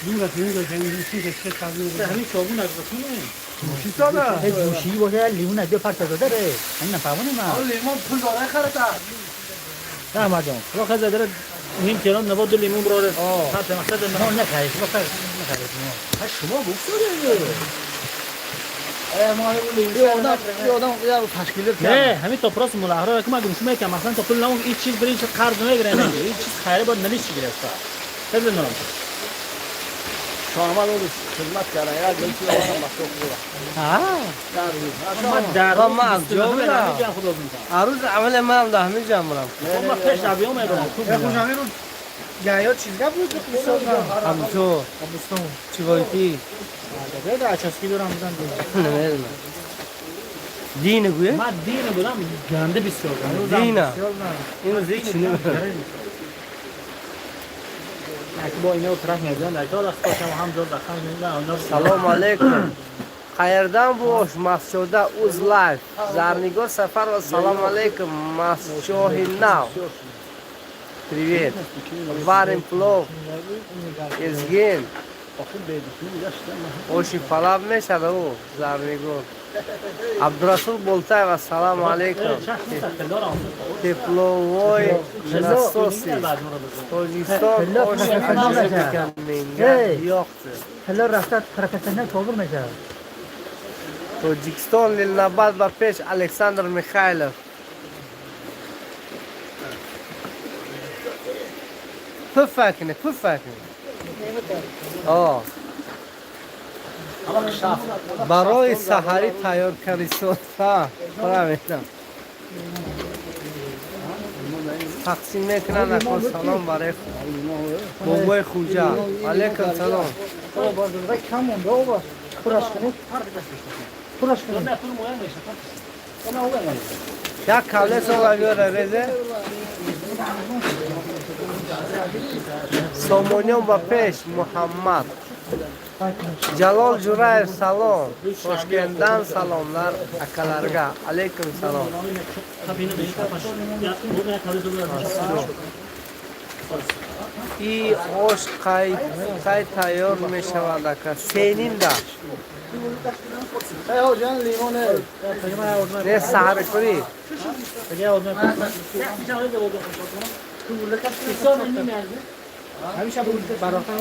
دور از این گوشه که چه کاری همین صابون از ای گوشی باشه لیمون دو پرت داده ره همین نفهمونی ما لیمون پول داره خرطه نه مردم رو خزه داره نیم کیلو نبود دو لیمون براره ساعت مقصد نه نخرید شما بگذاره یه آدم یه تشکیل نه همین تا پراس ملاحظه که ما گوش میکنم مثلا تا پول نمون این چیز برای قرض نمیگیره نه این چیز خیره باید نلیش گیره است خیلی نرم شما رو خدمت کردن یا جلسی آدم مفتوح بوده ما افجا بودم عروض عمل ما هم ده میجم برم ما پیش عبیه میرم یا چیزگاه بود همچو چی بایتی؟ ده اچسکی دارم بودن نمیدونم دینه گویه؟ ما دینه بودم گنده بسیار دینه اینو زیک چی نمیدونم با اینا طرف میادن در حال است که هم جور داخل میاد اونا سلام علیکم. خیردان باش مسجد اوز لایف زرنگار سفر و سلام علیکم مسجد ناو. Привет. Варим плов. Изгин. Очень палав мешада у Зарнигор. Абдурасул Болтаев, ассаламу алейкум. Тепловой насоси. Тоджикистон очень хочу ёхты. Тоджикистон Лилнабад Бапеш Александр Михайлов. Пуфакне. О. برای سحری تیار کردی ها правильно تقسیم میکنن اکو سلام برای بابای خوجا علیکم سلام یک کاله سوال رزه سامونیون با پیش محمد Jalol Jurayev salom. Toshkentdan salomlar akalarga. Alaykum salom. I osh qay tayyor meshavad aka. Seninda. Hey hocam limone. Ne sahar kuri. همیشه بود براتون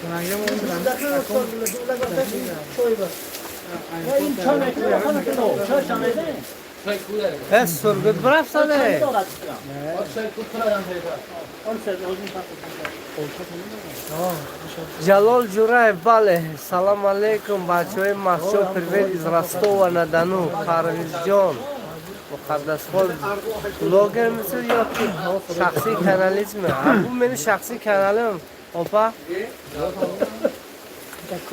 کننگه مون بس سرگت برف ساله Jalol Jurayev bale Salam alaikum بچه‌های مسجد پروید از رستو و ندانو پرویزجان مقدس خود بلوگر مثل یا شخصی کانالیزمه bu benim şahsi kanalım opa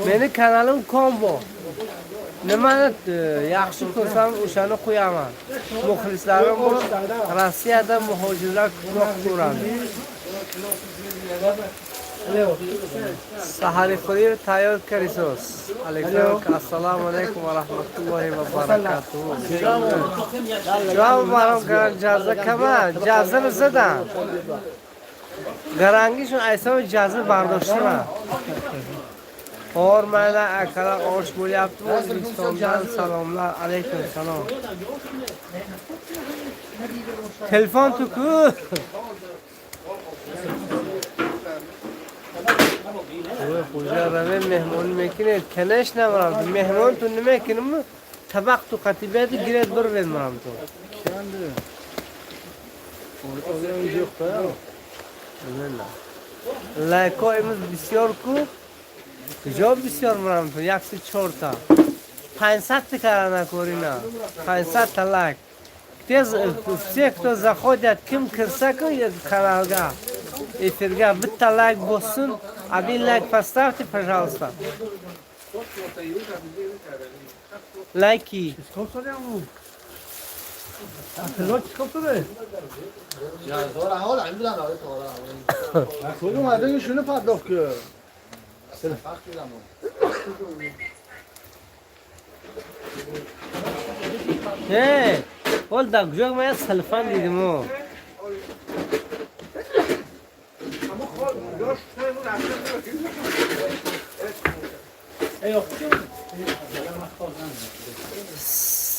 benim kanalım combo nima yaxshi ko'rsam o'shani qo'yaman muxlislarim bu Rossiyada muhojirlar ko'proq ko'radi Sahari Khoir tayyor karisos. Assalomu alaykum va rahmatullohi va barakatuh. Javob barom karan jaza kama, jaza zadan. Garangishun aytsam jaza bardoshtman. Hor mana akalar osh bo'lyapti. O'zbekistondan salomlar, alaykum salom. Telefon tuku. خوجا روی مهمون میکنه کنش نمرم مهمون تو نمیکنم طبق تو قطیبه دی گیرد بر بین مرم تو لایکا امروز بسیار کو کجا بسیار مرم تو یک سی چورتا 500 تکرار نکوری نه 500 تا لایک تیز все кто заходят ким кирса ко каналга эфирга биtta лайк босsun один лайк поставьте пожалуйста лайки خود اومده شونه پرداخت که ول دا کجا ما سلفان دیدم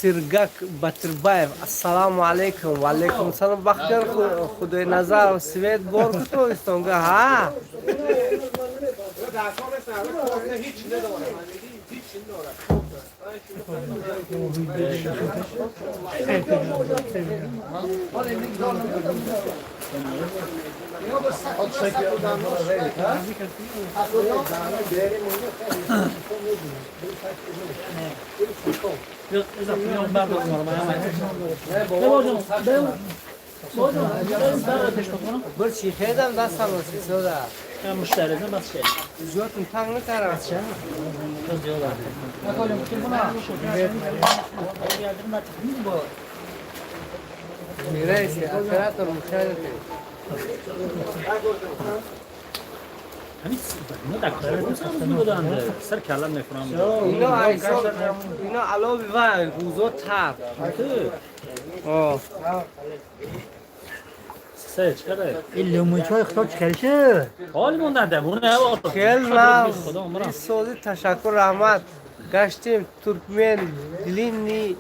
سرگاک باترباyev assalomu alaykum va alaykum assalom baxtiyor xudoy nazar svet bor ku to istonga ha bir chexedam dastam soda مشتریدن بس چه زیادتون تنگ نکردم چه میرسی اخرات رو مشاهده همین نه دکتر سخت بودن سر کلم میکنم اینا علاوه بر گوزو تر سه چقدر این لیموچای خدا چکرشه حال موندن دمونه خیلی خدا این عمرم سوزی تشکر رحمت گشتیم ترکمن dilini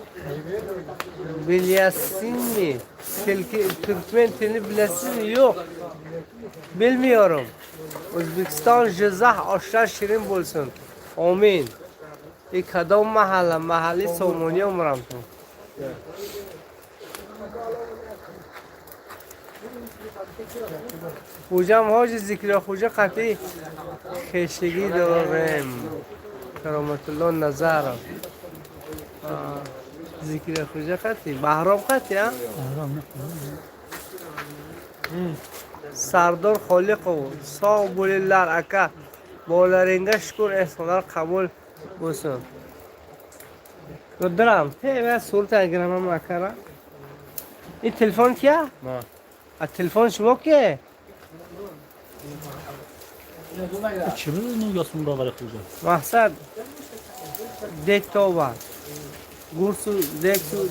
bilesin mi? Türkmen dilini bilesin mi? Yok. Bilmiyorum. Özbekistan cezah aşağı şirin bulsun. Amin. کدام محله محلی سومونی عمرم تو خوجم حاج ذکر خوجه قطعی خشتگی دارم کرامت الله نظرم ذکر خوجه قطعی بهرام قطعی ها سردار خالق و ساق بولیلر اکا بولرینگه شکر احسانار قبول بسن دارم به صورت اگرم هم اکرم این تلفن کیا؟ ما تلفن شما که؟ چی بود نویاسون باور خوزه مقصد دیک تا بعد گورسو دیک تو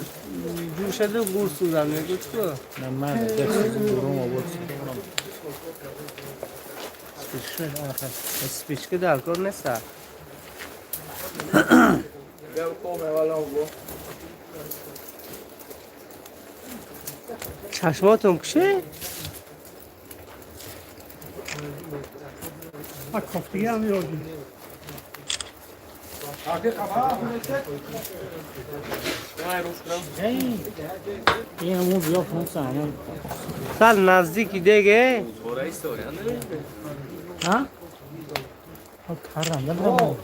جور شده گورسو دارم نگو چکو؟ نه من دکتر دورم آورد اسپیچ که در کار نیست چشماتون کشه؟ کفتگی هم یادیم این همون بیا فرانسه همون سال نزدیکی دیگه؟ ها؟ کارم دارم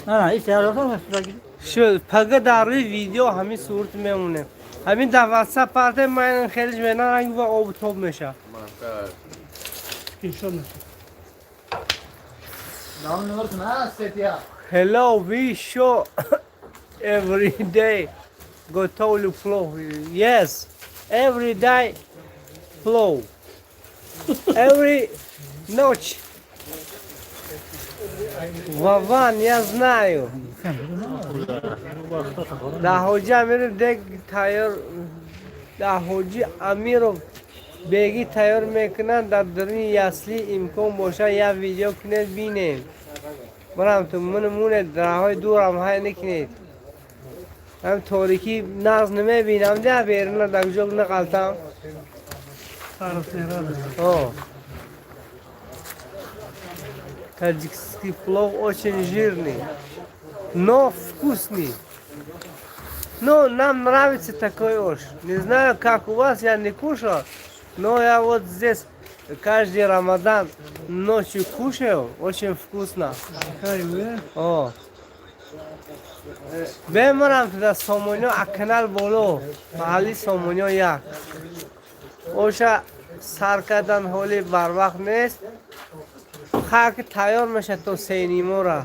نه این سیاره رو شو پگه در روی ویدیو همین صورت میمونه همین در واتساپ پرده من خیلی جمعه رنگ و آب توب میشه Hello, we show every day go to flow. Yes, every day flow. Every ночь. Вован, я знаю. Да ходжа амиров дег тайёр да ходжи амиров беги тайёр мекунанд дар даруни ясли имкон боша я видео кунед бинем барам ту муне дараҳои дурам ҳай накунед ҳам торикӣ нағз намебинам да беруна дар куҷо нақалтам таджикский плов очень жирный но вкусный. Но нам нравится такой уж. Не знаю, как у вас, я не кушал, но я вот здесь каждый Рамадан ночью кушаю, очень вкусно. О. Бемарам туда сомонё, а канал боло, махали сомонё як. Оша саркадан холи барвақт нест. خاک تیار میشه تو سینیمورا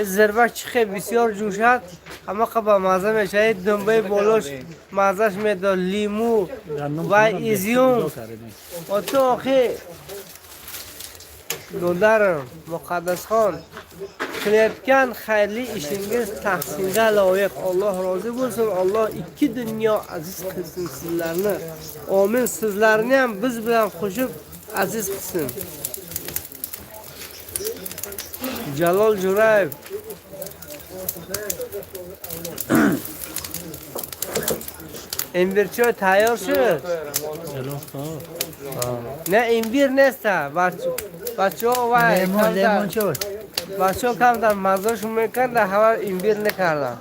زربه چخه بسیار جوشد اما قبل مزه میشه دنبه بولوش مزهش میده لیمو و ایزیوم و تو آخی دودرم مقدس خان کلیتکن خیلی işiniz tahsinge layık Allah razı olsun Allah iki dünya aziz kılsın sizlerini amin sizlerini hem biz bilen koşup aziz kılsın Jalol Jurayev İmbirço tayyor şud ne imbir nesta بچه‌ها لیمون چه بچه‌ها کم در مزه‌شون میکن در هوا imbir نکردن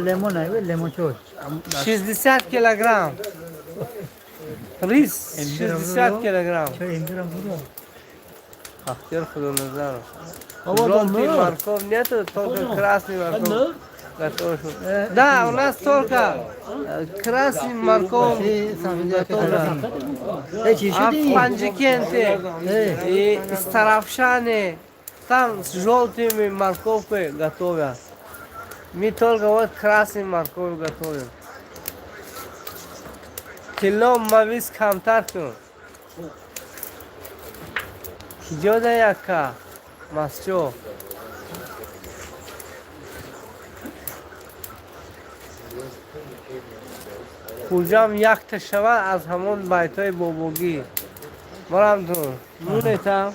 لیمون نه لیمون چه 60 کیلوگرم ریز 60 کیلوگرم چه ایمبیرم بود اختیار خدا نظر Желтый морковь нету, только красный морковь. Готов. Да, у нас только красный морковь готовы. А в Панджикенте и Старовшане там с желтыми морковкой готовят. Мы только вот красный морковь готовим. کیلو مویز کمتر کن کجا ده یکا مسجو خوجام یک تا شود از همون بیتای بابوگی برم تو مونیتم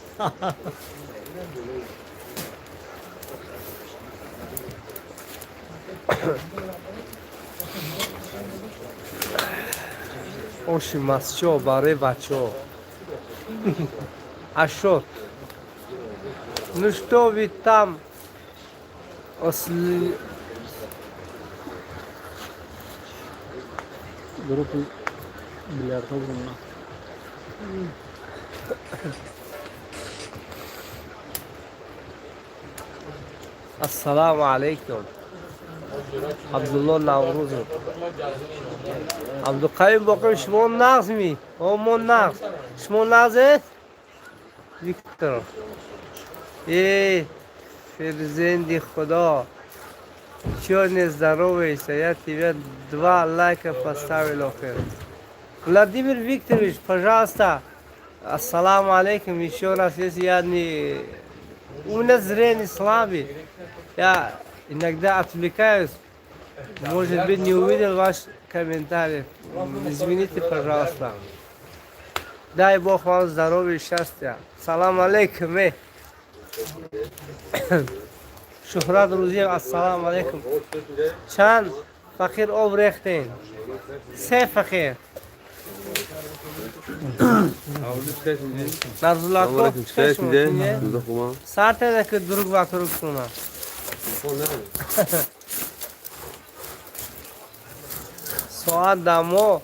اوشی مسجو برای بچه اشوت نشتو بیتم اصلی Grupo bilhar todo mundo. السلام علیکم عبدالله نوروز عبدالقیم باقیم شما نقض می ما نقض شما نقضه ویکتور ای فرزندی خدا черный здоровый стоят тебе 2 лайка поставил охер. Владимир Викторович, пожалуйста, ассаламу алейкум еще раз, если я не... У меня зрение слабый, я иногда отвлекаюсь, может быть не увидел ваш комментарий, извините, пожалуйста. Дай Бог вам здоровья и счастья. Салам алейкум. شهرت روزی السلام علیکم چند فقیر آب ریختین 3 فقیر نرزولاتو چکش میکنه سر تیده که دروگ وقترو کنه ساعت دمو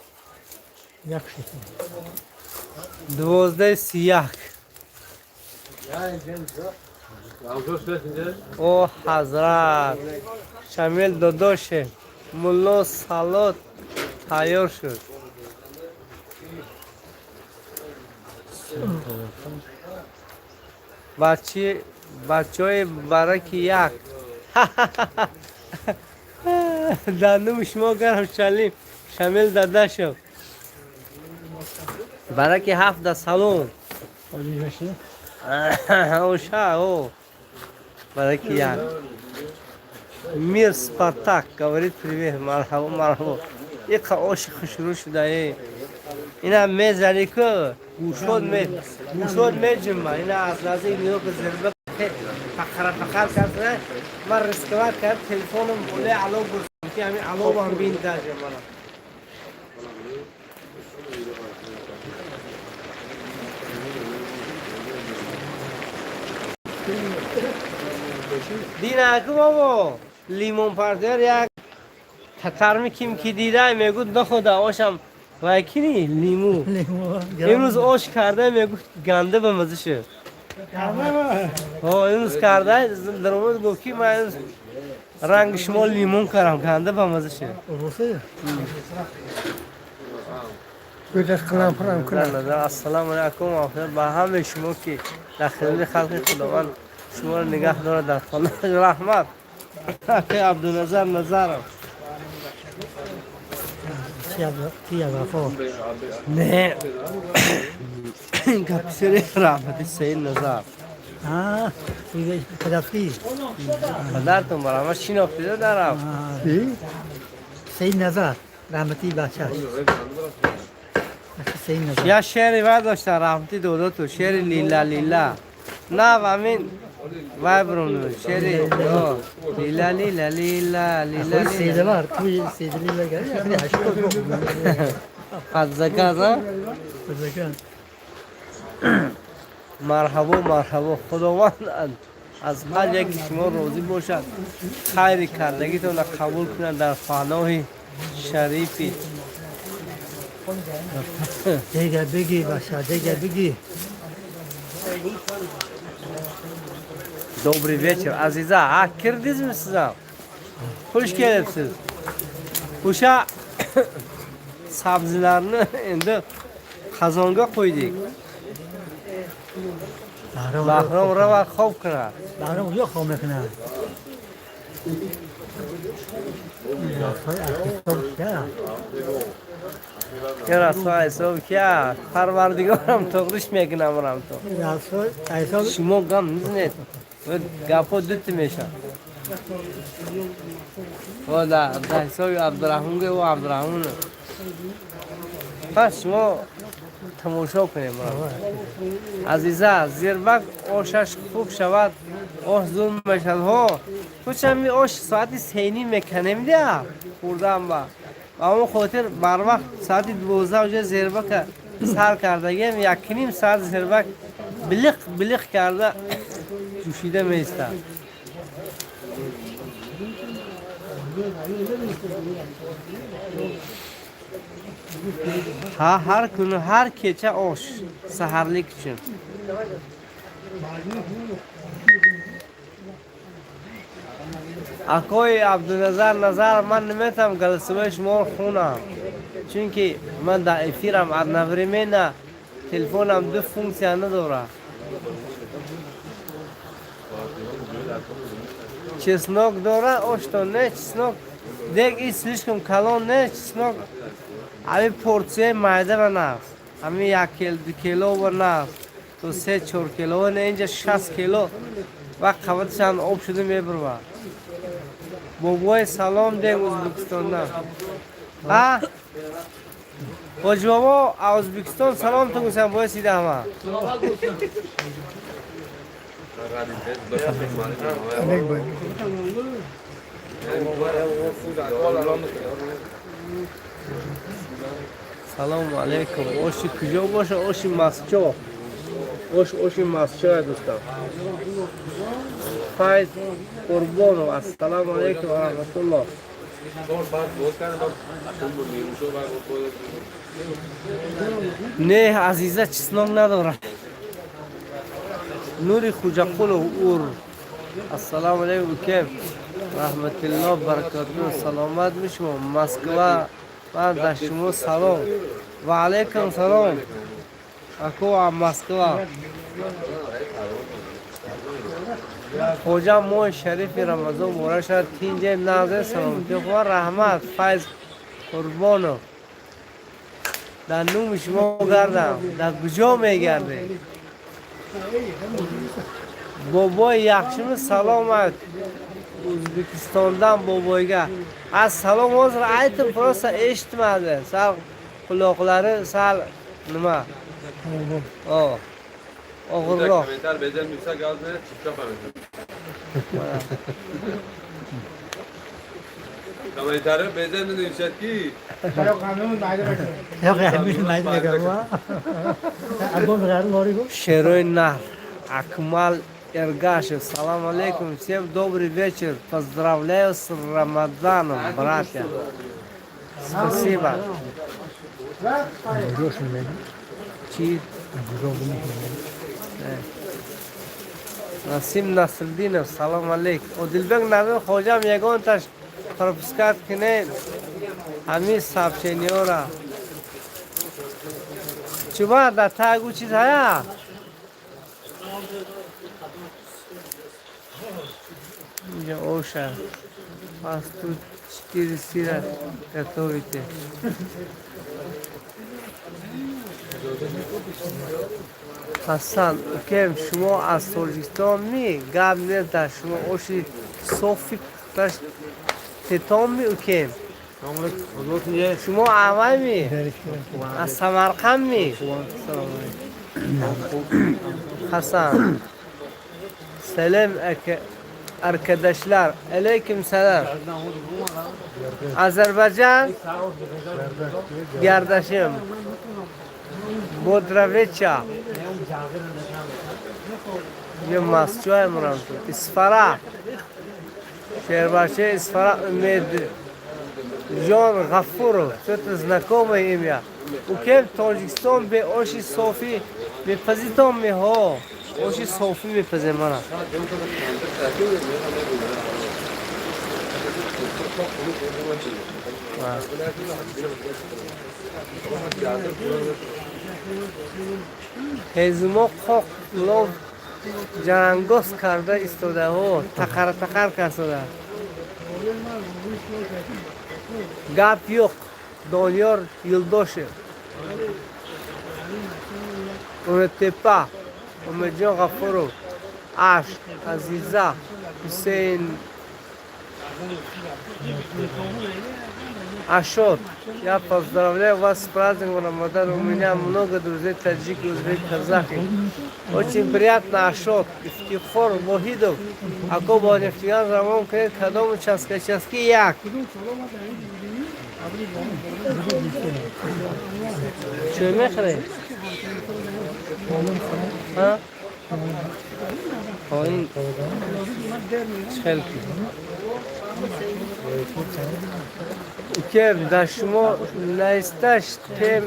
12:31 او حضرت شامل داداشه ملا سالات تیار شد بچه برک یک دندم شما گرم شلیم شامل داده شد برک 7 سالون او برای як мир Спартак говорит привет мархаба мархаба یک خوش خوشرو شده اینا میزنی که گوشون میجمع اینا از لحظه اینو که ضربه فقر کرده من رسکوات کرد تلفونم بوله علو برسیم که همین علو با هم بین داجه مالا دینا که بابا لیمون پردر یک تتر میکیم که دیده میگود نخوده آشم وایکی لیمو امروز آش کرده میگود گنده به مزه شد امروز کرده در امروز گفت من امروز رنگ شما لیمون کردم گنده به مزه شد السلام علیکم با همه شما که در خدمت خلق خداوند شما رو نگه داره در خانه رحمت که عبدالنظر نظرم کی وفا نه این کپسر رحمتی سید نظر پدرتی پدرتون برای ما شناخته دارم سید نظر رحمتی بچه سید نظر یا شعری برداشته رحمتی دودو شعر لیلا لیلا نه همین وای برونو شعری لیلا لیلا لیلا لیلا سیده بار توی سیده لیلا گردی اخیری هشتاد قد زکازم مرحبا خداوند از هر یک شما راضی باشد خیر کردگیتون قبول کنند در فنای شریفی دیگر بگی باشه دیگر بگی Добрый вечер, Aziza. Kirdiniz mi siz? Hoş geldiniz. Uşa sabzilarni endi qozonga qo'ydik. Bahrom rava xo'p qilar. Bahrom yo'q xo'p qilar. یه رسول حساب که پروردگارم تقریش میکنم برم تو ایسا شما گم نزنید و گپا دوت میشه و در حساب عبدالرحمن و عبدالرحمن پس شما تماشا کنیم عزیزه زیربک آشش خوب شود آش زور میشد ها تو چمی آش ساعت 3 میکنیم ده خوردم با اما خاطر بر وقت ساعت 12 وجه زیربک سر کرده گیم یک نیم ساعت زیربک بلیق کرده جوشیده میسته هر کنو هر کیچه آش سهرلیک چون اکوی عبدالنظر من نمیتونم گلسوه شما خونم چونکه من در افیرم ارنوری نه تلفنم دو فونکسیا نداره چسناک داره آشتا نه چسناک دیگه ای سلیشکم کلان نه چسناک همین پورسیه مایده و نفت همین 1 کیلو 2 کیلو و نفت تو 3 4 کیلو و نه اینجا 60 کیلو و قوتش هم آب شده میبره بابای سلام دیگه ازبکستان نه ها حاج بابا ازبکستان سلام تو گوشم باید سیده همه سلام علیکم اوشی کجا باشه اوشی مسجد اوشی مسجد دوستان فایز قربان و السلام علیکم و رحمت الله نه عزیزه چسناک نداره نوری خوجقل و اور السلام علیکم کم رحمت الله برکاته سلامت میشم مسکو من در شما سلام و علیکم سلام اکو مسکو خوجا مو شریف رمضان مورشد تینجه نازه سلامتی خواه رحمت فیض قربانو در نوم شما گردم در کجا میگرده بابای یخشم سلامت ازبکستاندن بابایگه از سلام حاضر aytib prosta eshitmadi sal quloqlari sal nima og'irroq komentar becermiyorsa gazmaya çıkacak komentarı becermedi yükselt ki yok hamish mayda ekan bu bغیر lori bu شیروی نهر اکمال Эргашев, салам алейкум, всем добрый вечер, поздравляю с Рамаданом, братья. Спасибо. Чи? Насим Насрдинов, салам алейкум. Одилбек Навин Ходжам ягон таш пропускать кине, ами сообщениора. Чуба, да тагу чиз хая? اینجا اوشه پس تو 4 سیرت готовите حسن اوکیم شما از تاجیکستان می گاب نیست در شما اوشی صوفی تاش تتام می اوکیم شما اول می از سمرقند می حسن سلام arkadaşlar. Aleyküm selam. Azerbaycan kardeşim. Bodraveça. Ye masçoy muram. İsfara. Şehirbaşı İsfara Ümid. John Gafurov. Çok знакомое имя. Укем Таджикистан бе Оши Софи бе позитом ми ho. Оши Софи бе поземана. Hezmo qoq lov jarangos karda istoda ho. Taqar kasada. Gap yo'q. دانیار یلداشه اونتپا امجان غفورو عشق عزیزه حسین Ашот, я поздравляю вас с праздником Рамадан. У меня много друзей таджики, узбеки, казахи. Очень приятно, Ашот, Ифтихор, Вахидов, Акоба, Нефтиян, Рамон, Крет, Хадом, Часки, Як. Что, мехры? А? Ой, шхелки. که در شما نیستش تیم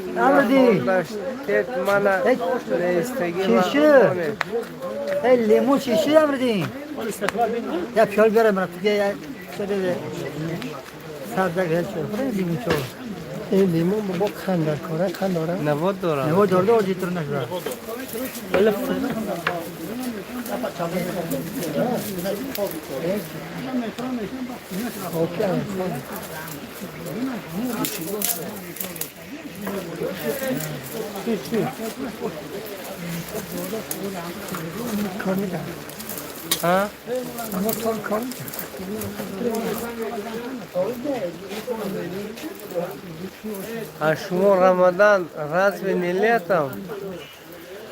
داشتید منو نیستگی چیشه؟ لیمو چیشه آوردین؟ یا پیال بیارم من تو یه چه سرده گل شد لیمو چو این لیمو با خندر کنه خنداره نواد دارم نواد دارده و جیتر نشده ها؟ А шмо Рамадан разве не летом?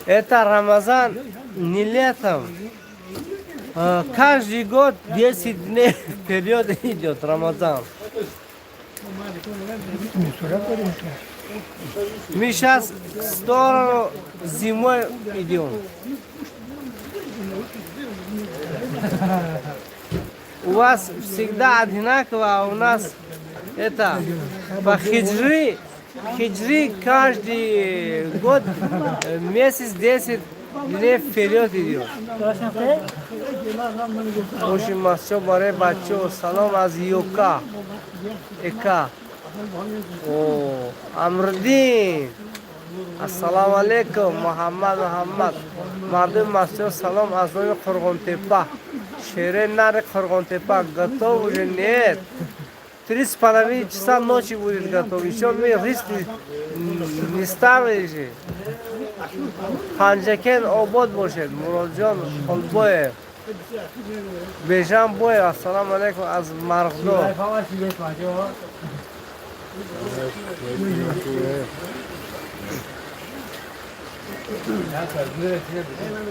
Это Рамазан не летом. Каждый год 10 дней вперед идет Рамазан. Мы сейчас в сторону зимой идем. У вас всегда одинаково, а у нас это по хиджри каждый год месяц 10 дней вперед идет. Очень масчо баре бачо, салам аз Юка, Эка, о, Амрдин, ассаламу алейкум, Мухаммад, мардум масчо, салам аз ной Қурғонтепа, Шерен наре Қурғонтепа, готов уже нет. 3,5 часа ночи будет готов. Еще мы риск не ставили же. Ханжакен обод бошед. Муроджон Холбоев. Бежан Боев. Ассаламу алейкум аз Маргдо.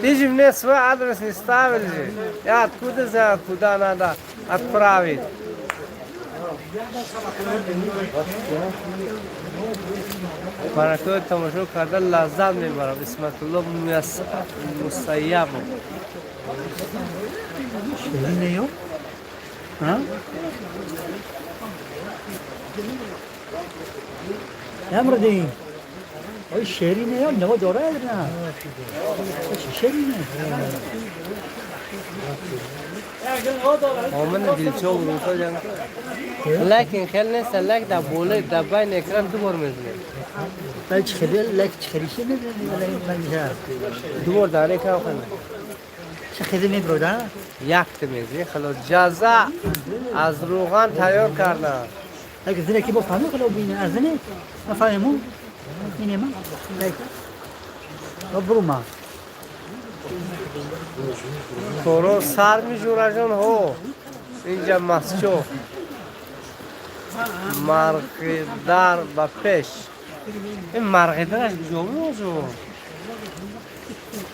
Ты же мне свой адрес не ставил же. Я откуда знаю, куда надо отправить? برای تماشا کردن لذت میبرم. اسمت الله مسیب شیرینه یو؟ ها؟ نمردین اوی شیرینه یو؟ نوا داره نه؟ شیرینه آمن دیلچو بروتا جنگ لیکن خیلی نیست لیک در بوله در بین اکران دو بار میزنه لیک چخریشه میزنه دو بار داره کام کنه چه خیلی میبروده؟ یک تمیزی خلاص جزا از روغن تیار کردن لیک زنه که با فهمه خلاص بینه از زنه نفهمو اینه من لیک برو ما تورو سر میجوره جان هو اینجا مسچو مرغدار با پیش این مرغدارش جومی موزو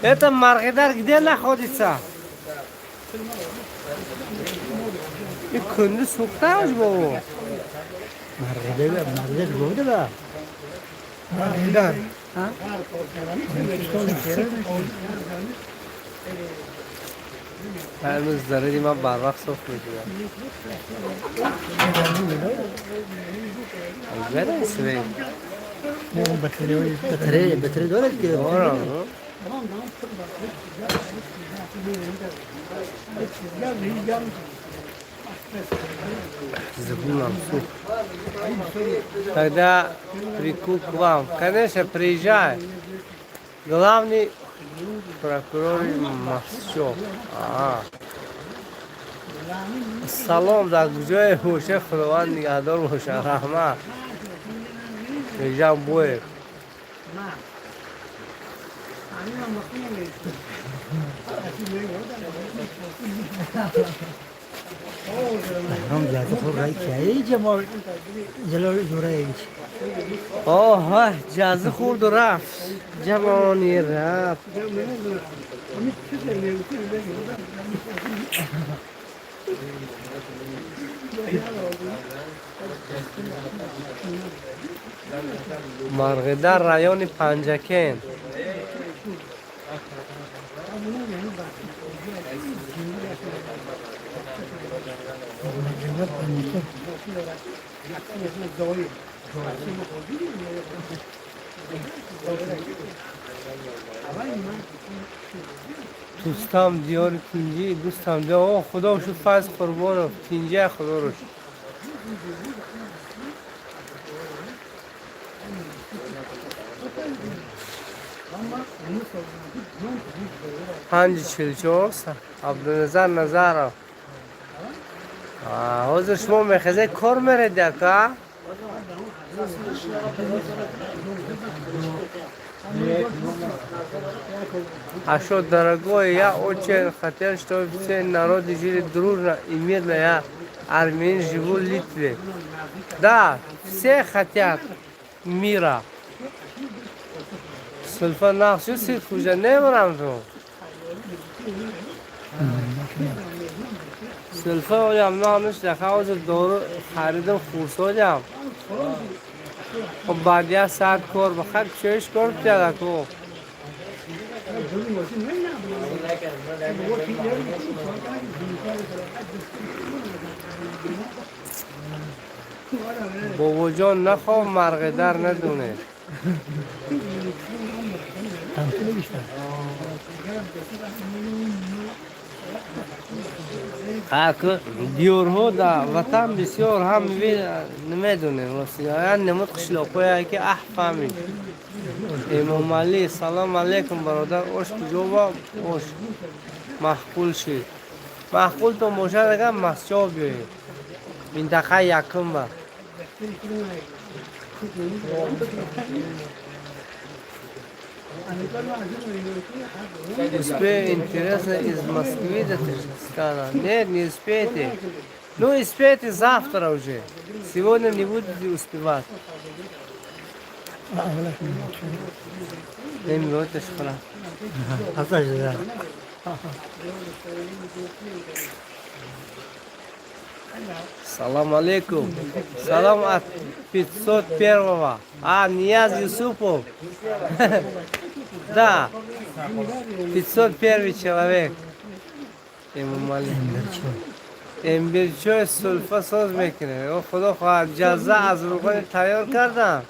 ایتا مرغدار گده نخودیسا این کنده سوخته هاش بابو مرغدار گوده با مرغدار هنوز داره دیما بر وقت صف میگیرم البته اسمی بطری دارد که آرام забыл суп. Тогда прику к вам. Конечно, приезжай. Главный прокурор Масчев. Салом да куҷое боша худованд нигаҳдор боша. Раҳмат. بیجان بوی هم جاده خور رای که ایجا ما جلو دوره ایج آه جازه خورد و رفت جوانی رفت مرغدر رایان پنجکن دوستم دیار تینجی دوستم دیار خدا شد فاز قربانم تینجی خدا رو شد پنج چلچور عبدالنظر نظر حاضر شما میخزه کار میره دکا اشو درگاه یا اوچه خطر شتو بسه نارود جیل درور نا امیر نا یا ارمین جبول لیتوه دا سه خطر میرا سلفا نقشو سید خوجه نمرم تو سلفا اویم نامش دخواه اوزر دورو خریدم خورسو جم خب بعدیا ساعت کار بخیر چهش کار پیاده کو بابا جان نخواه مرغ در ندونه که دیورها در وطن بسیار هم نمیدونه یعنی نمود قشلاقوی که احفامی امام علی سلام علیکم برادر اوش کجا با اوش محقول شید محقول تو موشه دیگه مسجا بیایید منطقه یکم با Успею интересно из Москвы до Таджикистана. Нет, не успеете. Ну, успеете завтра уже. Сегодня не будете успевать. Не минуты школа. Салам алейкум. Салам от 501-го. Нияз Юсупов. Да. 501 человек. امبرچوی سلفا ساز میکنه او خدا خواهد جزه از روغن تیار کردم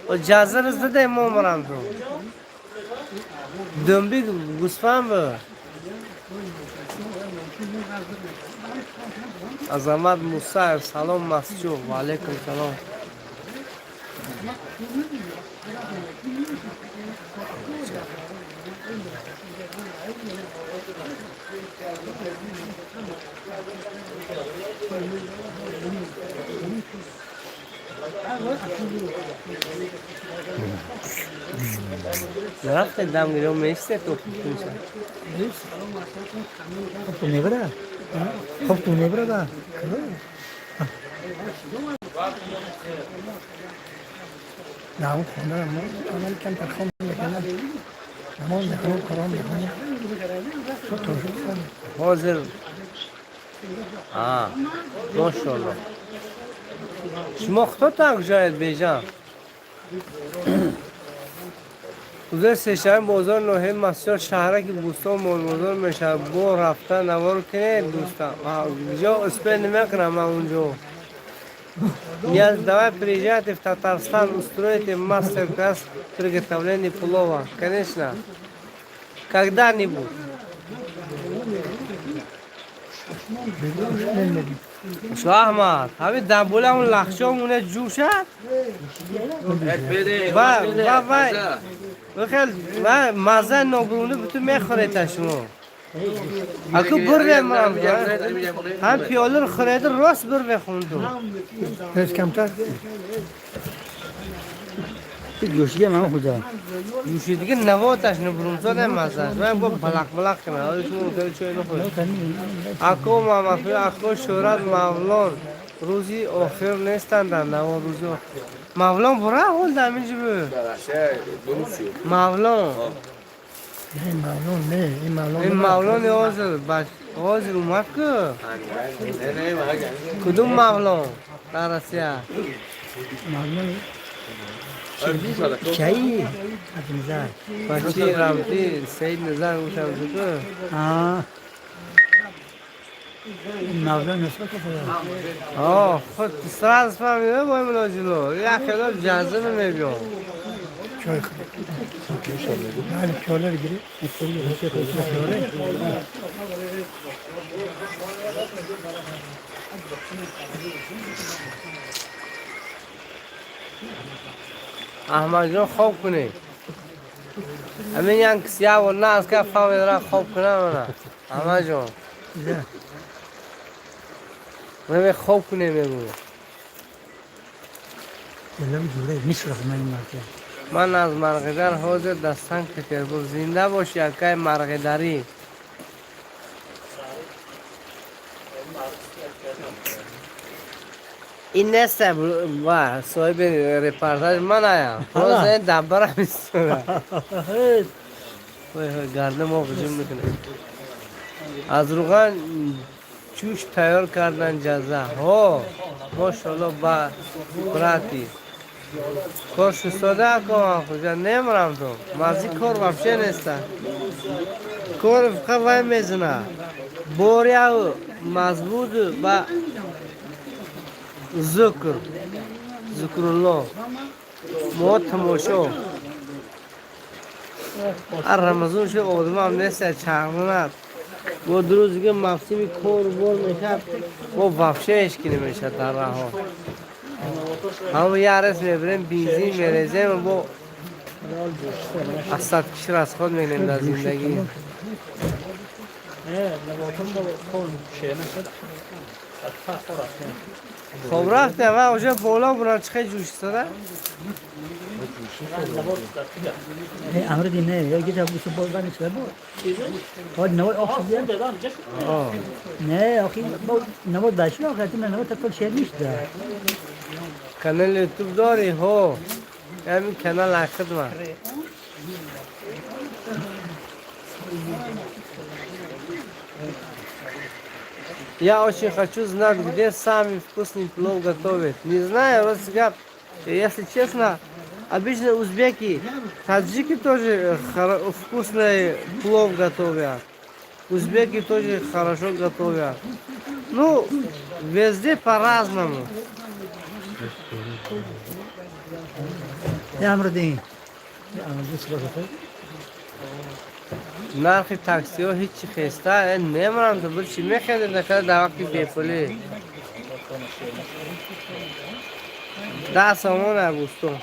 و جزه رو زده امام رم تو دنبی گوسفند بود عظمت موسی سلام مسجو و علیکم سلام رفته دم گیرم میسته تو کنشن خب تو نبره خب تو نبره دا نعم خونه عمل کن ترخم میکنه نمان دخلو کرام میکنه شو تو شو حاضر ماشاءالله شما خطا تنگ جاید بیجان روز سه‌شنبه بازار نوحه مسجد شهرک بوستان مولموزار میشه با رفتن نوار کنه دوستان جا اسپه نمیکنم من اونجا نیاز давай приезжайте в Татарстан устроите мастер-класс приготовления плова конечно когда-нибудь شو احمد همین دنبوله اون لخشه همونه جو شد بخیل مزه نگرونه بتون میخوره تا شما اکو بره من هم پیاله رو خریده راست بره خوندو هیچ کمتر این جوشیه من کجا نوشیدگی نواتش نبرومزاد هم ازش من با بلق بلق کنه حالا شما ممکنه چای نخوری اکو مامفی اکو شورت مولان روزی آخر نیستند نوا روزی آخر مولان برای حال دمیجی به مولان این معلوم نه این معلوم این مولان حاضر حاضر اومد که کدوم مولان در رسیه معلوم چایی حتی نظر بچی رمتی سید نظر گوشم که آه این معلوم نسبت کنه خود سراز فهمیده با این ملاجلو یه خیلی جذب میبیم چای خیلی پیاله رو گیری پیاله احمد جان خواب کنی همین یعنی کسیه و نه از که فهمید را خواب کنه نه احمد جان من خواب کنی میگو دلم جوره میشرف من این مرکه من از مرغدر حاضر دستان کتر بر زنده باشی اکای مرغدری این نیست با صاحب رپارتاج من آیا روز این دبر همیستونه گرده ما بجم میکنه از روغن چوش تیار کردن جزه ها ماشالله با براتی کار شستاده کنم کجا نمیرم تو مازی کار وفشه نیسته کار فقط وای میزنه بوریا مضبوط با ذکر الله ما تماشا رمضان شو آدم هم نیسته چرمونت و دو روز دیگه مفتیم کار بار میشه و وفشه اشکی نمیشه در راه ها همون یه عرص میبریم بینزین میریزیم و با از 100 کشور از خود میگنیم در زندگی خب رفته و اوجه بالا برای چه جوش ساده؟ امر دینه یا گیت ابو سو بول بانی شده بود خود نوای آخر نه آخی نوای داشت نه آخر تیم نوای تطور شهر میشده کانال یوتیوب داری هو همین کانال اخد ما Я очень хочу знать, где самый вкусный плов готовят. Не знаю, вот если честно, обычно узбеки, таджики тоже вкусный плов готовят. Узбеки тоже хорошо готовят. Ну, везде по-разному. یا امر دین امر دوست بخواه نرخ تاکسی ها هیچی خسته نمیرم تو بود چی میخیده نکرده در وقتی بیپولی 10 سامان عبوستون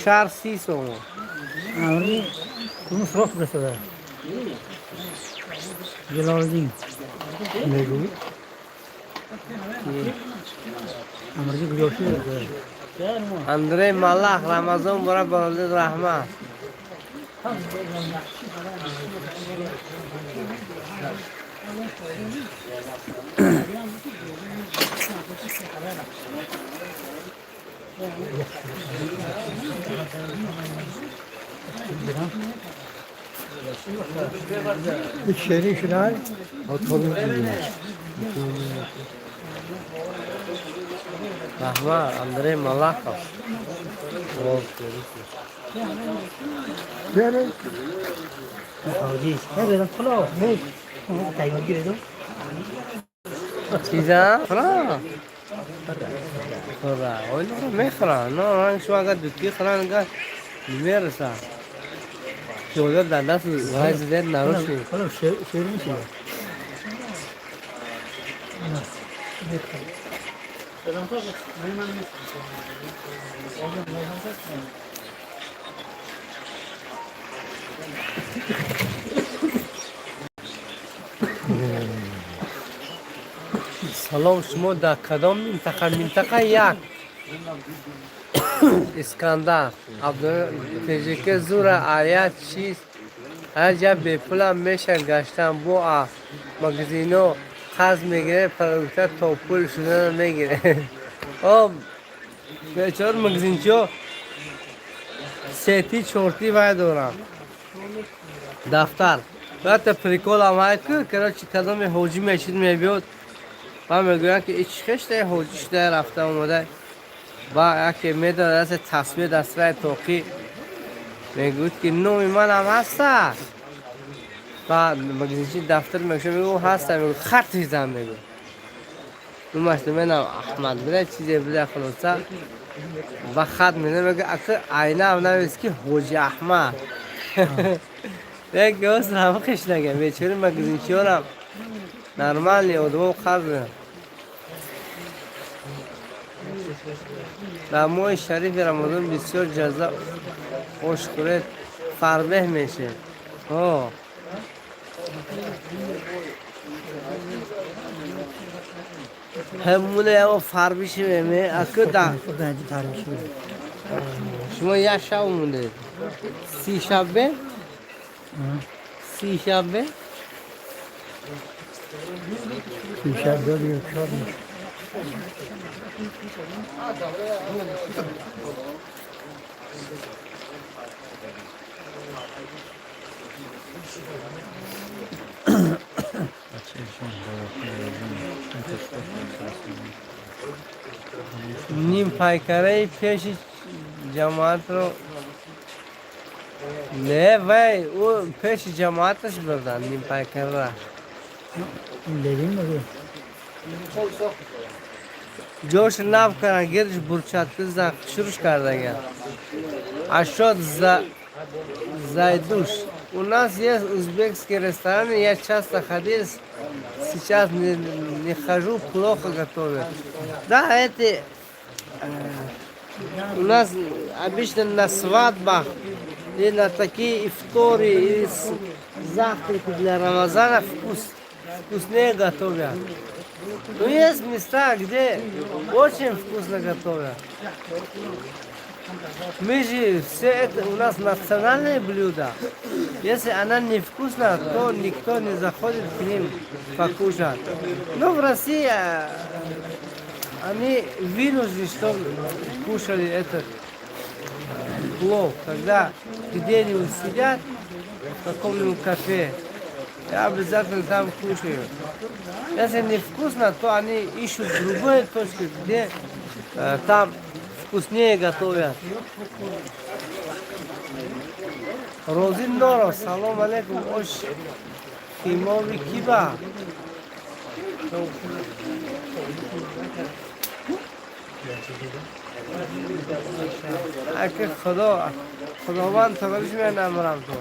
شهر 30 سامان امر دین کنون فروخ برسده جلال دین نگوی امر دین گجاشی برسده اندره ملخ رمضان برای برادر رحمت bir şehri şunlar رحمت اندره ملخ böyle حاجی نه بدم خلا نه تایید گیره چیزا؟ خرا خرا اولی رو میخرا نه رنگ شو اگر دوتی خرا نگه میرسا شوگر در دست وای زدید نروشی خلا شیر میشه سلام شما در کدام منطقه یک اسکندر تجیک زور آیت چیز هر جا به پولم میشن گشتن با مگزینو خز میگیره پرودکتر تا پول شدن میگیره آب بیچار مگزینچو سیتی چورتی باید دارم دفتر وقت پریکول هم که کراچی کدام حوجی میشید میبیاد و میگویم که ایچ خشته حوجیش ده رفته اومده با یکی میداره از تصویر دستره توقی میگوید که نومی من هم هسته بعد مگزینچی دفتر میگو هسته میگو خط ریزم میگو نماشته منم احمد بره چیزی بده خلاصه و خط میگه اکر آینه هم نویست که حوجی احمد یک گوز رمقش نگه بیچاره مگزینچی هم نرمالی ادوم خط بده در ماه شریف رمضان بسیار جذاب خوشخورد فربه میشه همونه او فربیش میمه اکر دا شما یک شب مونده 30 شبه 30 شبه شب داری شب نیم پایکاره پیش جماعت رو نه وای او پیش جماعتش بردن نیم پایکاره را لیدین مگه جوش نف کردن گیرش برچت کردن شروع کرده گیا اشاد زایدوش у нас есть узбекский ресторан, я часто ходил, сейчас не хожу, плохо готовят. Да, это у нас обычно на свадьбах и на такие ифтори и завтраки для Рамазана вкуснее готовят. Но есть места, где очень вкусно готовят. Мы же все это у нас национальные блюда. Если она невкусная, то никто не заходит к ним покушать. Но в России они вынуждены, что кушали этот плов. Когда где-нибудь сидят в каком-нибудь кафе, и обязательно там кушают. Если невкусно, то они ищут другую точку, где там вкуснее готовят. Розин Норов, салам алейкум, ош химови киба. اگه خداوند تقریبش می نمرم تو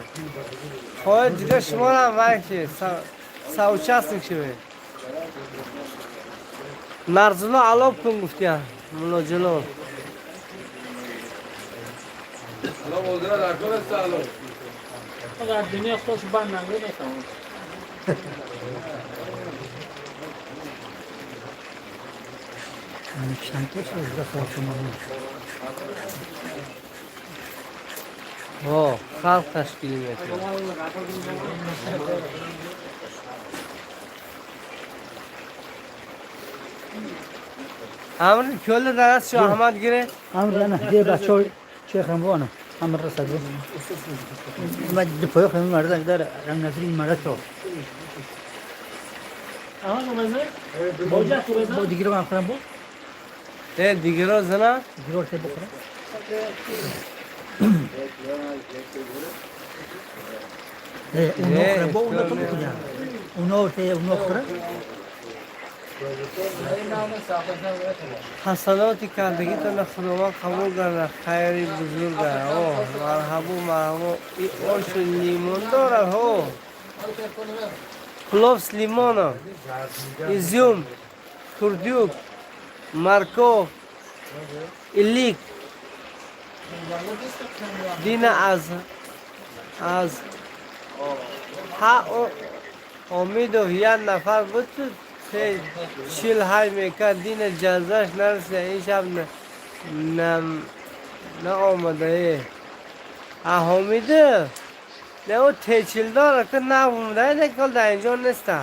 خواهد دیگه شما را هم که سوچست شوید مرزلو علاب کن گفتی هم ملا جلو الان قدرت در کل سلام اگر دنیا خوش بند نگه نکنم چند تا از دفعه شما خلق تشکیل میکنه امر کل درست شو احمد گیره امر نه دی بچه شیخ اموانه امر رسد ما دپای خیلی مرد داره رنگ نظری مرد تو آها نمیزه باجه تو بزن با دیگه رو هم خورم بود دیگه رو زنه دیگه رو بخورم اونو خورم با اونو تو بخورم اونو خورم حسناتی کردگی تو خداوند قبول کنه خیری بزرگه مرحبا این آش لیمون داره پلوفس لیمون ایزیوم کردیوک مارکو ایلیک دین از امید و یه نفر بود شیل های میکرد دین جزاش نرسه این شب نه آمده حمیده نه او تیچیل داره که نه اومده نکل در اینجا نیسته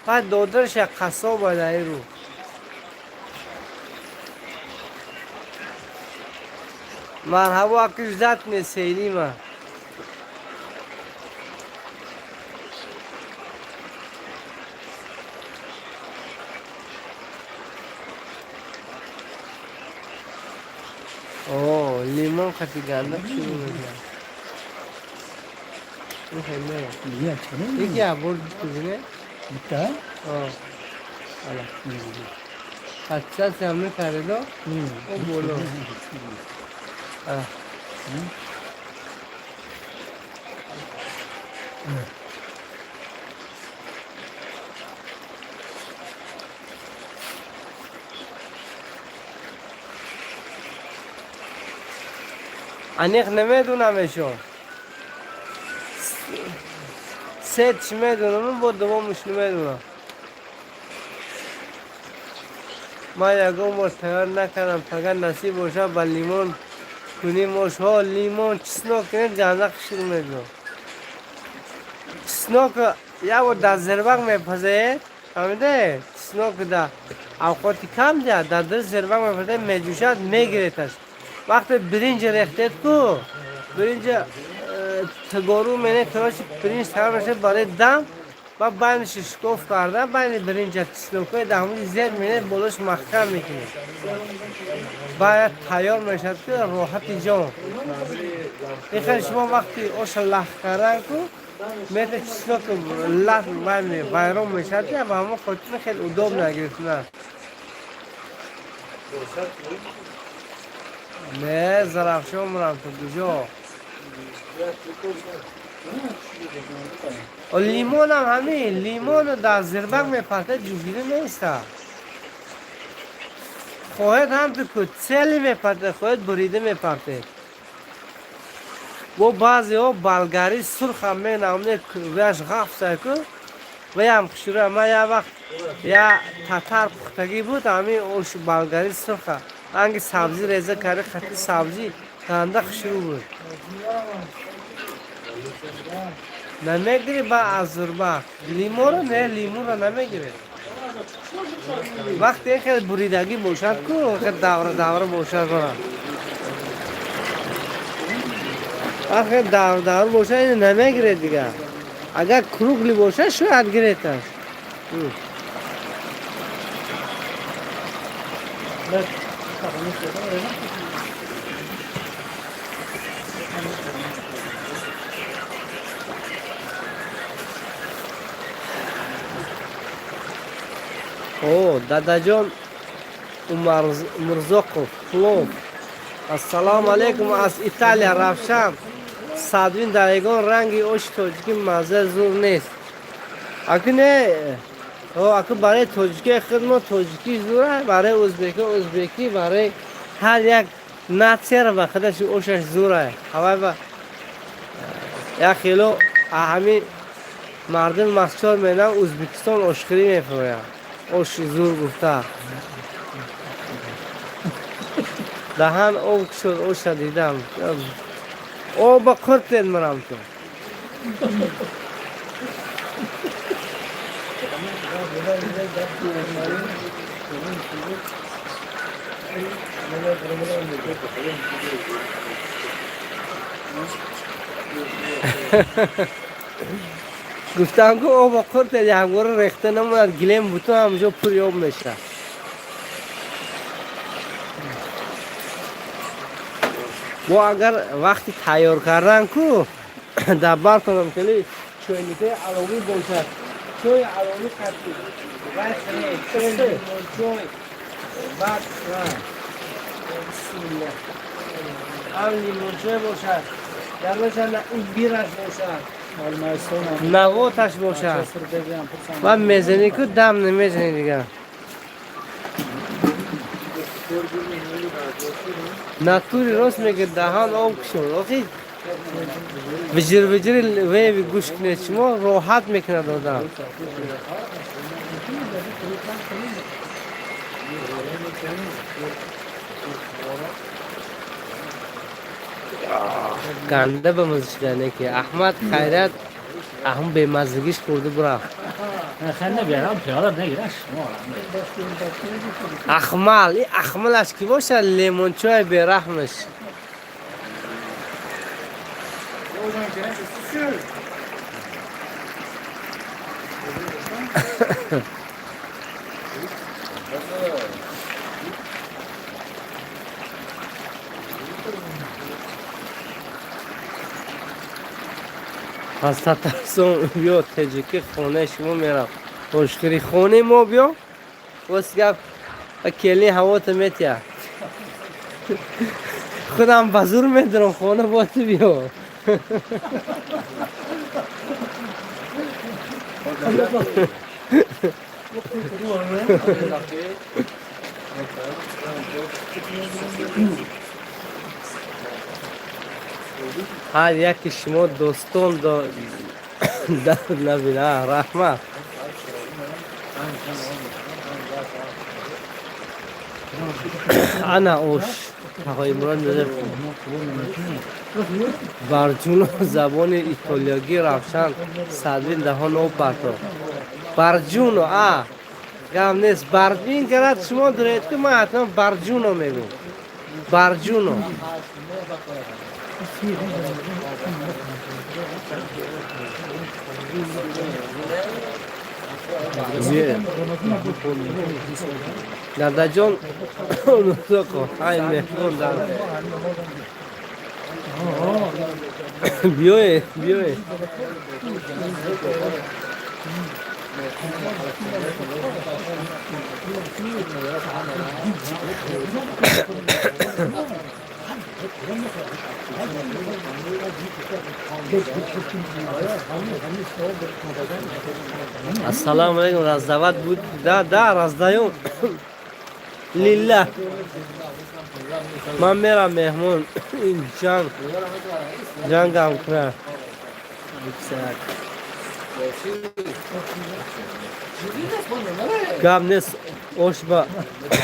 بعد دودرش قصاب باید رو مرحبا اکش زد نیسیلی من اوه لیمون خطی گندک شروع میگه این خیلی یکی عبور کزینه بیتا آه حالا خطی سے ہم نے خریدو او بولو انیخ نمیدونمشون ست میدونم با دومش نمیدونم ما یکم باش تیار نکردم فقط نصیب باشه با لیمون کنیم ها لیمون چسنو کنید گنده شروع میدونم چسنو که یا و در زربک میپزه فهمیده چسنو که در اوقاتی کم در در زربک میپزه میجوشد میگیرتش وقتی برنج ریختید کو برنج تگارو منه تراشی برنج تمام میشه برای دم و بینش شکوف کرده بین برنج چسنوکای دهمونی زیر منه بولش محکم میکنه باید تیار میشد که راحتی جان این شما وقتی اوش لخ کردن کو میته چسنوک لخ بین بیرون میشد و همون خودتون خیلی ادوب نگرفتن نه زرافشان مرم تو کجا و لیمون هم همین لیمون در زربک میپرده جوگیری نیسته خواهد هم تو کچلی میپرده خواهد بریده میپرده و بعضی ها بلگاری سرخ هم مینامونه ویش غفت سکو و هم کشوره ما یه وقت یا تتر پختگی بود همین اوش بلگاری سرخه انگی سبزی ریزه کرده خطی سبزی کنده شروع بود نمیگیری با ازربا لیمو رو نه لیمو رو نمیگیری وقتی که بریدگی باشد کو که دور باشد کنم وقتی دور باشد این نمیگیره دیگه اگر کروگلی باشد شاید گیریتش اوه دادا جان مرزوقوف فلوم السلام علیکم از ایتالیا رفشم صدوین دریگان رنگی اوش توجیکی مزه زور نیست اگه نه اگه برای توجیکی خدمت توجیکی زوره برای ازبکی برای هر یک ناتسیر و خودش اوشش زوره اما یا خیلو همین مردم مسچار مینن ازبکستان اشخری میفروین اوش زور گفته دهان او شد اوش دیدم او با کرتین مرم تو گفتم که او با کرتین یه همگور ریخته نموند گلیم بوتو همجا پریوب میشه و اگر وقتی تیار کردن کو دبر کنم کلی چوینیته علاوی باشد چوی علاوی کردی باید خیلی چوی بعد بسم الله هم لیمون چوی باشد درمش این بیرش باشد نواتش باشد و میزنی که دم نمیزنی دیگه ناتوری راست میگه دهان آب کشون آخی وجر وی گوش کنه شما راحت میکنه دادن گنده به مزشدنه که احمد خیرت اهم به مزگیش کرده برا خیلی نبیارم پیاده نگیرش اخمال این اخمالش کی باشه لیمون چای به رحمش از تترسون بیا تجیکی خونه شما میرم خوشگری خونه ما بیا بس گفت کلی هوا تمیتیا خودم بزرگ میدارم خونه با تو بیا هر یکی شما دوستان در نبینه رحمت انا اوش آقای عمران میگه برجون زبان ایتالیایی روشن صدوین دهان او پرتو برجون گم نیست بربین کرد شما درید که من حتما برجونو میگم برجونو دادا جان اونو کن های مهمون دادا بیوی بیوی السلام علیکم رازداوت بود دا رازدایون لیلا من میرم مهمون این جنگم کنه گم نیست اوش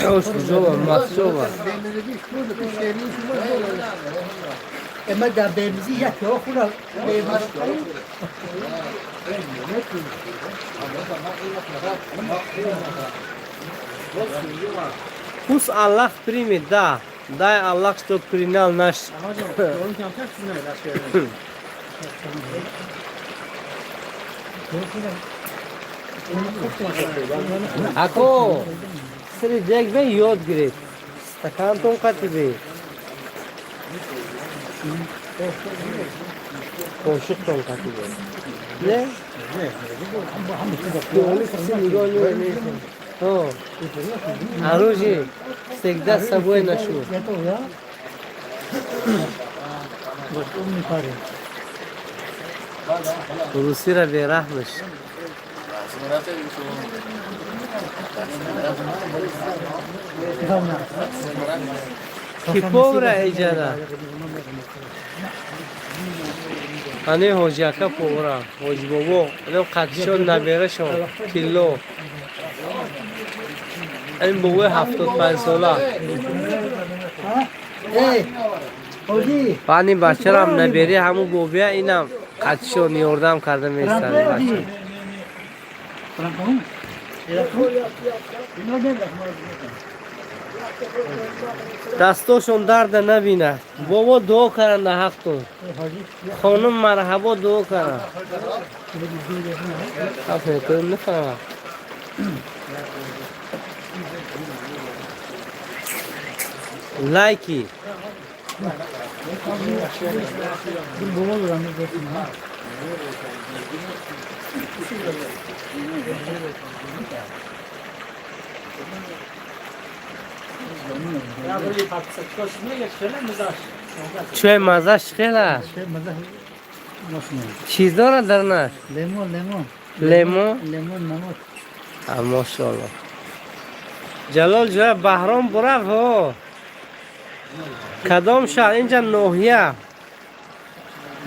بجوبا مخشوبا اما در بمیزی یکی ها خونه Pus Allah primi, da. Daj Allah što prinal naš. Ako sri dek be yod giret. Stakan tom kati be. Koşuk tom kati be. Ne? Oh, Aruji, всегда с собой ношу. Русира берахмыш. Киповра эйджада. Ане ходжака повра, ходжбобо, ане қатшон наберашон, кило. این بوه 75 ساله پانی بچه را هم نبری همون بوبیه اینم قدشو نیوردم کرده میستن بچه دستاشون درد نبینه بابا دعا کرن حق تو خانم مرحبا دعا کرن افنه کنم نفرم لایکی چه مزهش خیلی چیز داره درنش لیمون نمک ماشاءالله جلال جای بهرام برف ها کدام شهر اینجا نوحیه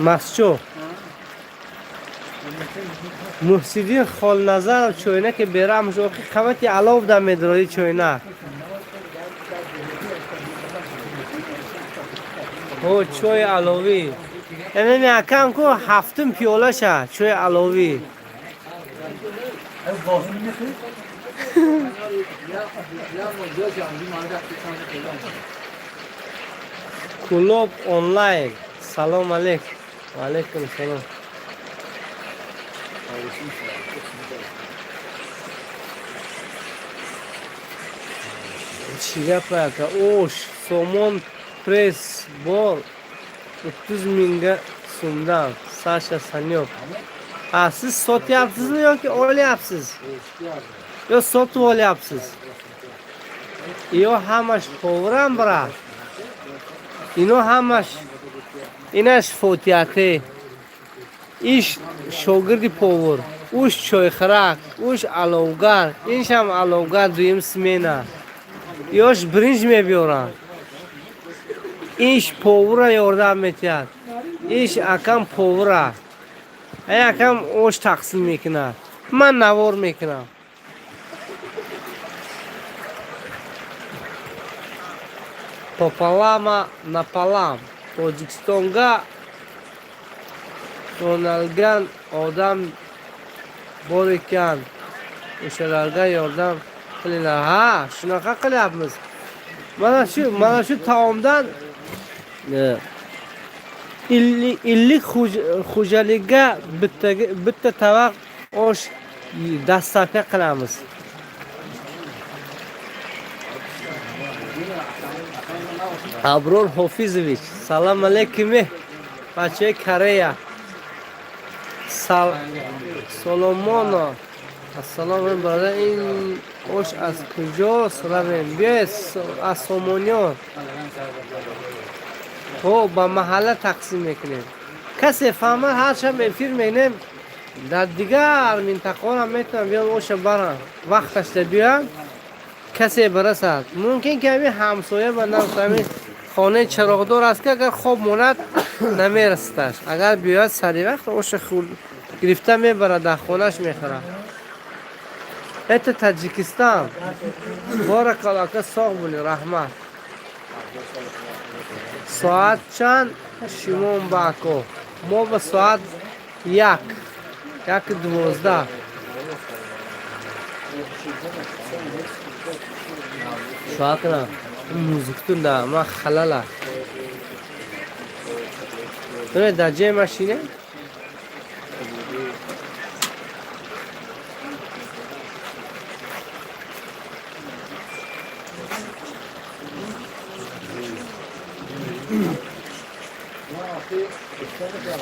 مسجو محسیدین خال نظر چوینه که بیرم شو خمتی علاو در مدرایی چوینه او چای علوی اینم یکم کو هفتم پیاله شه چای علوی کلوب آنلاین سلام علیکم و علیکم سلام چی گپ که اوش سومون پرس بار 30 minga so'mdan Sasha Sanyok. Siz sotyapsizmi yoki olyapsiz? Yo sotib olyapsiz? Yo hamash povram brat. Ino hamash inash fotyate. Ish shogirdi povur. Ush choyxarak, ush alovgar, insham alovgar duyim smena. Yosh birinchi mebiyoran. Ish povura yordam etyapti. Ish akam povura. Akam osh taqsim mekinadi. Man navor mekinam. Popalama napalam. Tojikistonga yo'nalgan odam bor ekan. O'shalarga yordam qilinglar. Ha, shunaqa qilyapmiz. Mana shu taomdan 50 xo'jalikka bitta tabaq osh dastlabki qilamiz. Abror Hofizovich, salom alaykum. Bachai Koreya. Solomono. Assalomu brother. In osh az kujost? Ravim. Yes, az Somonion. خب با محله تقسیم میکنیم کسی فهمه هرچند بفیر میکنیم در دیگر منطقه هم میتونم بیان اوش برن وقتش بیان کسی برسد ممکن که همین همسایه و همین خانه چراغدار است که اگر خوب موند نمیرستش اگر بیاد سری وقت اوش خود گرفته میبره در خونش میخوره ایت تاجیکستان بارک الله که ساق بونی رحمت ساعت چند شمون باکو ما به ساعت 1:12 ساعت نه موزیک تون ده ما خلاله تو در جای ماشینه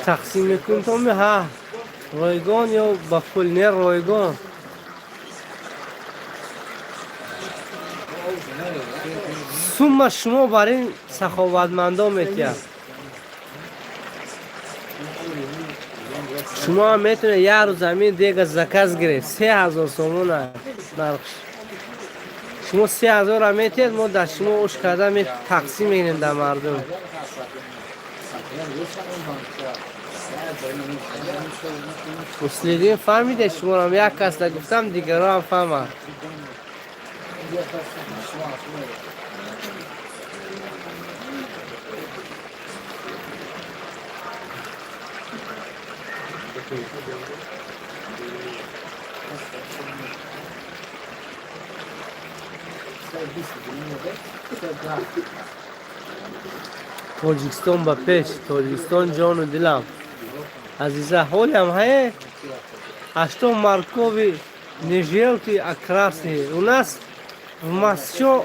تقسیم میکنم تو می ها رایگان یا با پولنر رایگان سوم شما برای سخاوتمندان میتید شما میتونه یه روز زمین دیگه زکات گرفت 3000 سومون نرخش شما 3000 هم میتید ما در شما اوش کرده تقسیم میکنیم در مردم مسلیدین فهمیده شما هم یک کس گفتم دیگر هم فهمد تاجیکستان با پیش تاجیکستان جان و دلم عزیزه حال هم های اشتو مرکوبی نجیلتی اکراسی у нас в Москве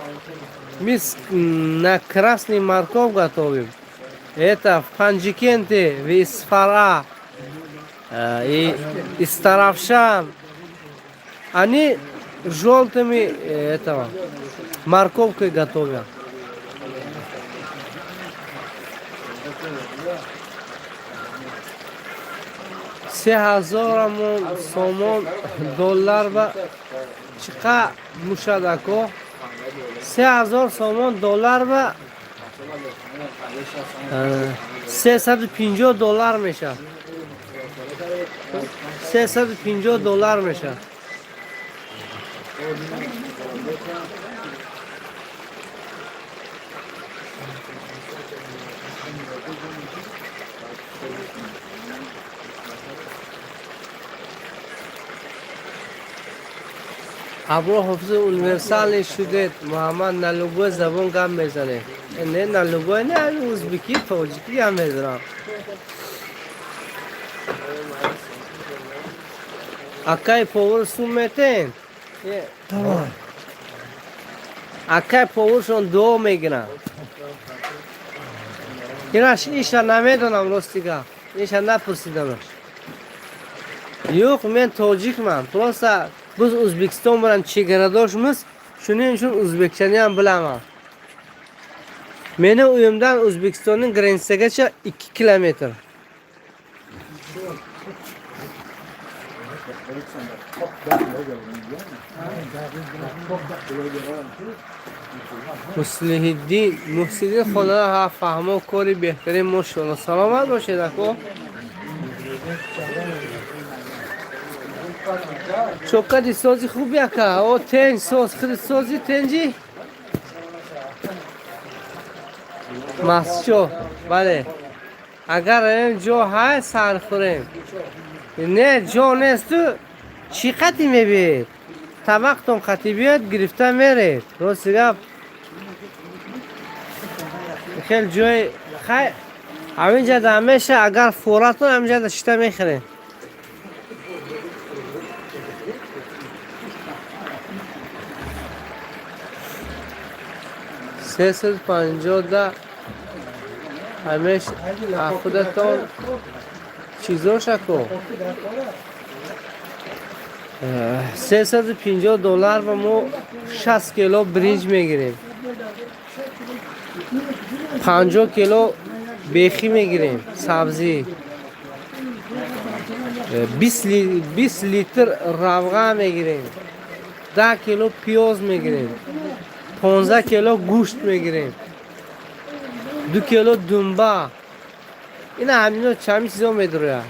мы на красный морковь готовим это в Панджикенте в Исфара и Старовшан они желтыми этого морковкой готовят $3000 сомон доллар ба чиқа мушадако 3000 сомон доллар ба $350 меша $350 меша ابرو حافظ اونیورسال شده محمد نلوگو زبان گم میزنه نه نلوگو نه ازبکی تاجیکی هم میزنم اکای پاور سومتن تمام اکای پاورشون دو میگیرن اینش نمیدونم راستیگه اینش نپرسیدمش Yok men tojikman. Prosta biz O'zbekiston bilan chegaradoshmiz. Shuning uchun o'zbekchani ham bilaman. Meni uyimdan O'zbekistonning grensiyagacha 2 kilometr. Muslihiddin, Muhsiddin xola ha fahmo kori behtarin moshona. Salomat boshid ako. چوکادی سازی خوبی اکا او تنج ساز خرید سازی تنجی مسچو بله اگر این جو های سر خوریم نه جو نیست تو چی خطی میبید طبقتون خطی بیاد گرفته میرید روستی گفت خیلی جوی خیلی همینجا دمیشه اگر فوراتون همینجا داشته میخوریم 350 همش خودتون چیزو شکو $350 و ما 60 کیلو برنج میگیریم 50 کیلو بیخی میگیریم سبزی 20 لیتر روغن میگیریم 10 کیلو پیاز میگیریم 15 کیلو گوشت میگیریم 2 کیلو دنبه اینا همینو چمی چیزا میدروه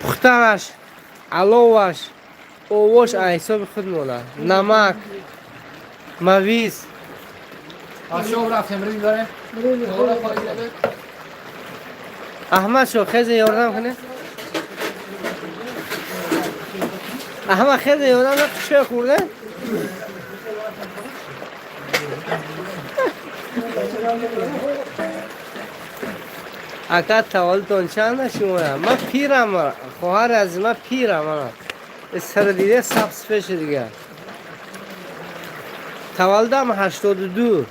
پختنش علاوش اووش حساب خود مولا نمک مویز احمد شو خیزه یاردم کنه احمد خیزه یاردم چه خورده اکا تولدتون چند شما من پیرم خواهر از من پیرم سر دیده سبز پیش دیگه تولدم 82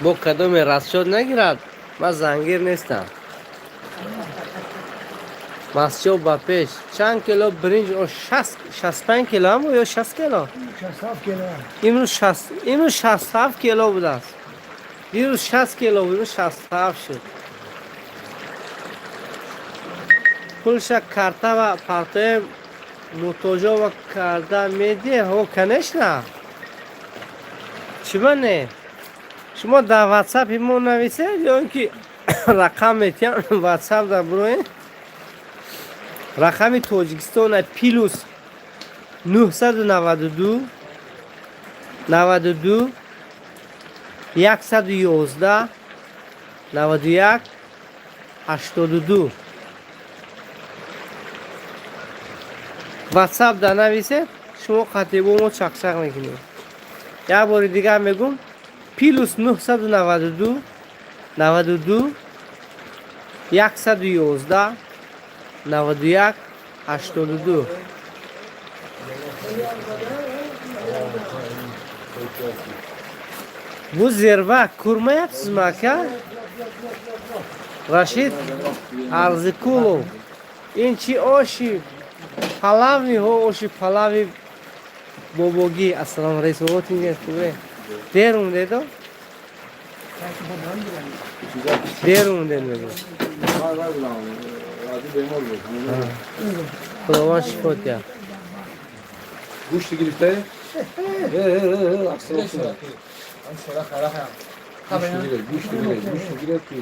با کدوم راست شد نگیرد من زنگیر نیستم مسجو با پیش چند کیلو برنج و 65 کیلو هم یا 60 کیلو 67 کیلو اینو 67 کیلو بود است دیروز 60 کیلو بود 67 شد پولش کارتا و پارتای موتوجا و کارتا میده ها کنش نه چی بنه شما در واتساپ ایمون نویسه یا اینکه رقم میتیم واتساپ در بروین رقم تاجیکستان پیلوس 992 92 111 91 82 واتساپ در نویسه شما قطعی با ما چقچق میکنید یک بار دیگه میگم پیلوس 992 92 111 91 82 bu zirve kurma yapsız maka Rashid Arzikulov inchi oshi palavi ho oshi palavi bobogi assalomu alaykum o'tingiz tuve derum dedo derum dedo Kulavan şifot ya. گوشت گرفته؟ اکثر گوشت گرفتی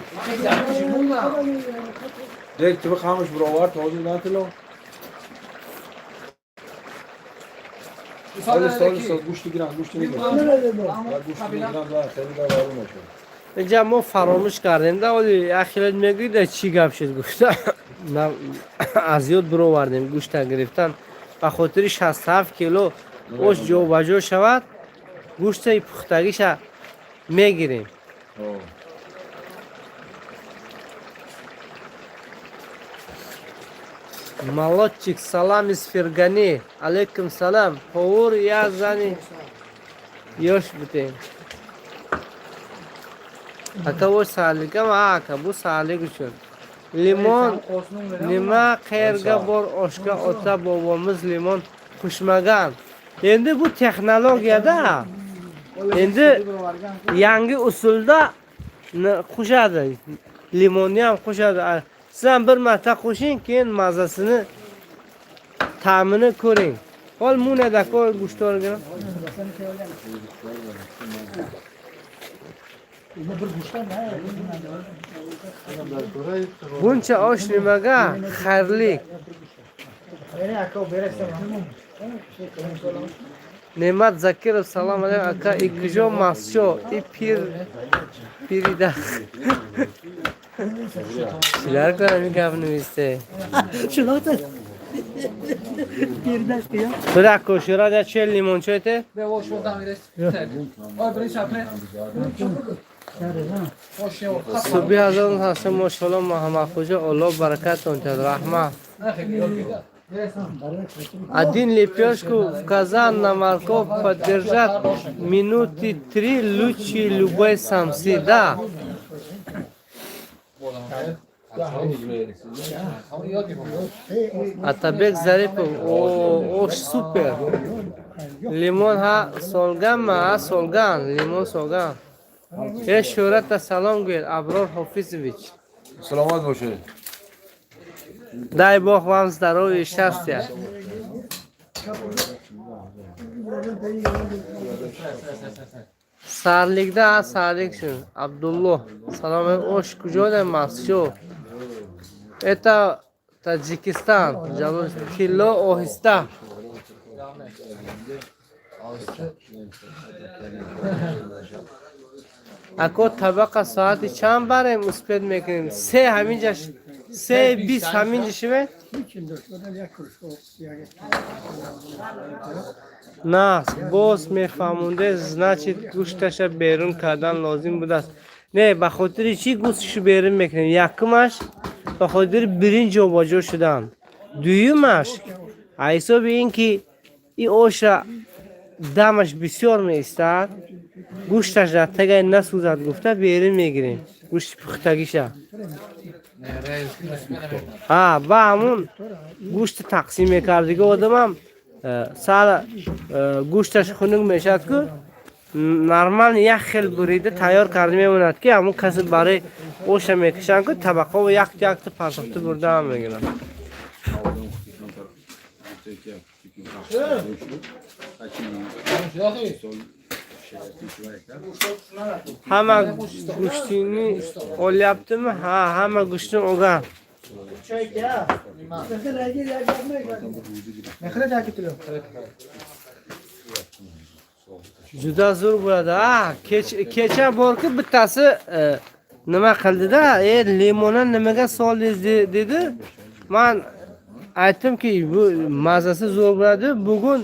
دیگه تو خاموش براورد تازه نتلو سال گوشت گیرم گوشت میگیرم گوشت میگیرم و خیلی داغون نشه اینجا ما فراموش کردیم ده ولی اخیرت میگید چی گپ شد گوشت نه از یاد برو وردیم گوشت گرفتن به خاطر 67 کیلو اوش جو بجو شود گوشت پختگیش میگیریم молодчик салам из Фергани алейкум салам повар я зани yosh buteng aka bu saliga ma aka bu salik uchun limon nima qayerga bor oshga ota bobomiz limon qushmagan endi bu texnologiyada endi yangi usulda qo'shadi limonni ham qo'shadi siz ham bir marta qo'shing keyin mazasini ta'mini ko'ring hol munada ko'y go'shtlarga buncha osh nimaga xayrlik ne'mat zakirov salom alaykum aka ikkijo mascho pirida sizlar ko'rami gapni eshitdi Shunaqa. Birdash qilgan. bir dakika shurada chel limoncha aytay Subi hazon hasan maşallah Muhammed Hoca Allah barakatun rahmat. Один лепешку в казан на морковь поддержать минуты 3 лучше любой самсы, да. Атабек Зарипов, о, супер. Лимон ха солган ма солган, лимон солган. Я Шурата салом гуел, Аброр Хафизович. سلامت باشه Дай Бог вам здоровья и счастья. Sarlikda sarlik shun. Abdulloh. Salom osh kujoda mascho. Это Таджикистан. Jalol kilo ohista. Ако табака соати чанд барем успед мекунем? 3 ҳаминҷа 3:20 ҳаминҷа шивед? На, боз мефаҳмонде, значит гӯшташа берун кардан лозим будааст. Не, ба хотири чӣ гӯшташо берун мекунем? Якумаш ба хотири биринҷ ҷобаҷо шудан. Дуюмаш аз ҳисоби ин ки ин оша дамаш бисёр меистад, гӯшташ дар тагай насӯзад гуфта берун мегирем. Гӯшти пухтагиша. Ба ҳамун гӯшти тақсим мекардига одамам сар гӯшташ хунук мешавад ку нормал як хел бурида тайёр карда мемонад ки ҳамун каси барои оша мекашанд ку табақаҳо якта парсохта бурда ҳам мегиранд. Ҳама гӯштини оляптimi? Ha, ҳама гӯштини олган. Juda zo'r bo'ladi. Kecha borki bittasi nima qildida? Limonni nimaga soldingiz dedi. Men aytdimki, bu mazasi zo'r bo'ladi. Bugun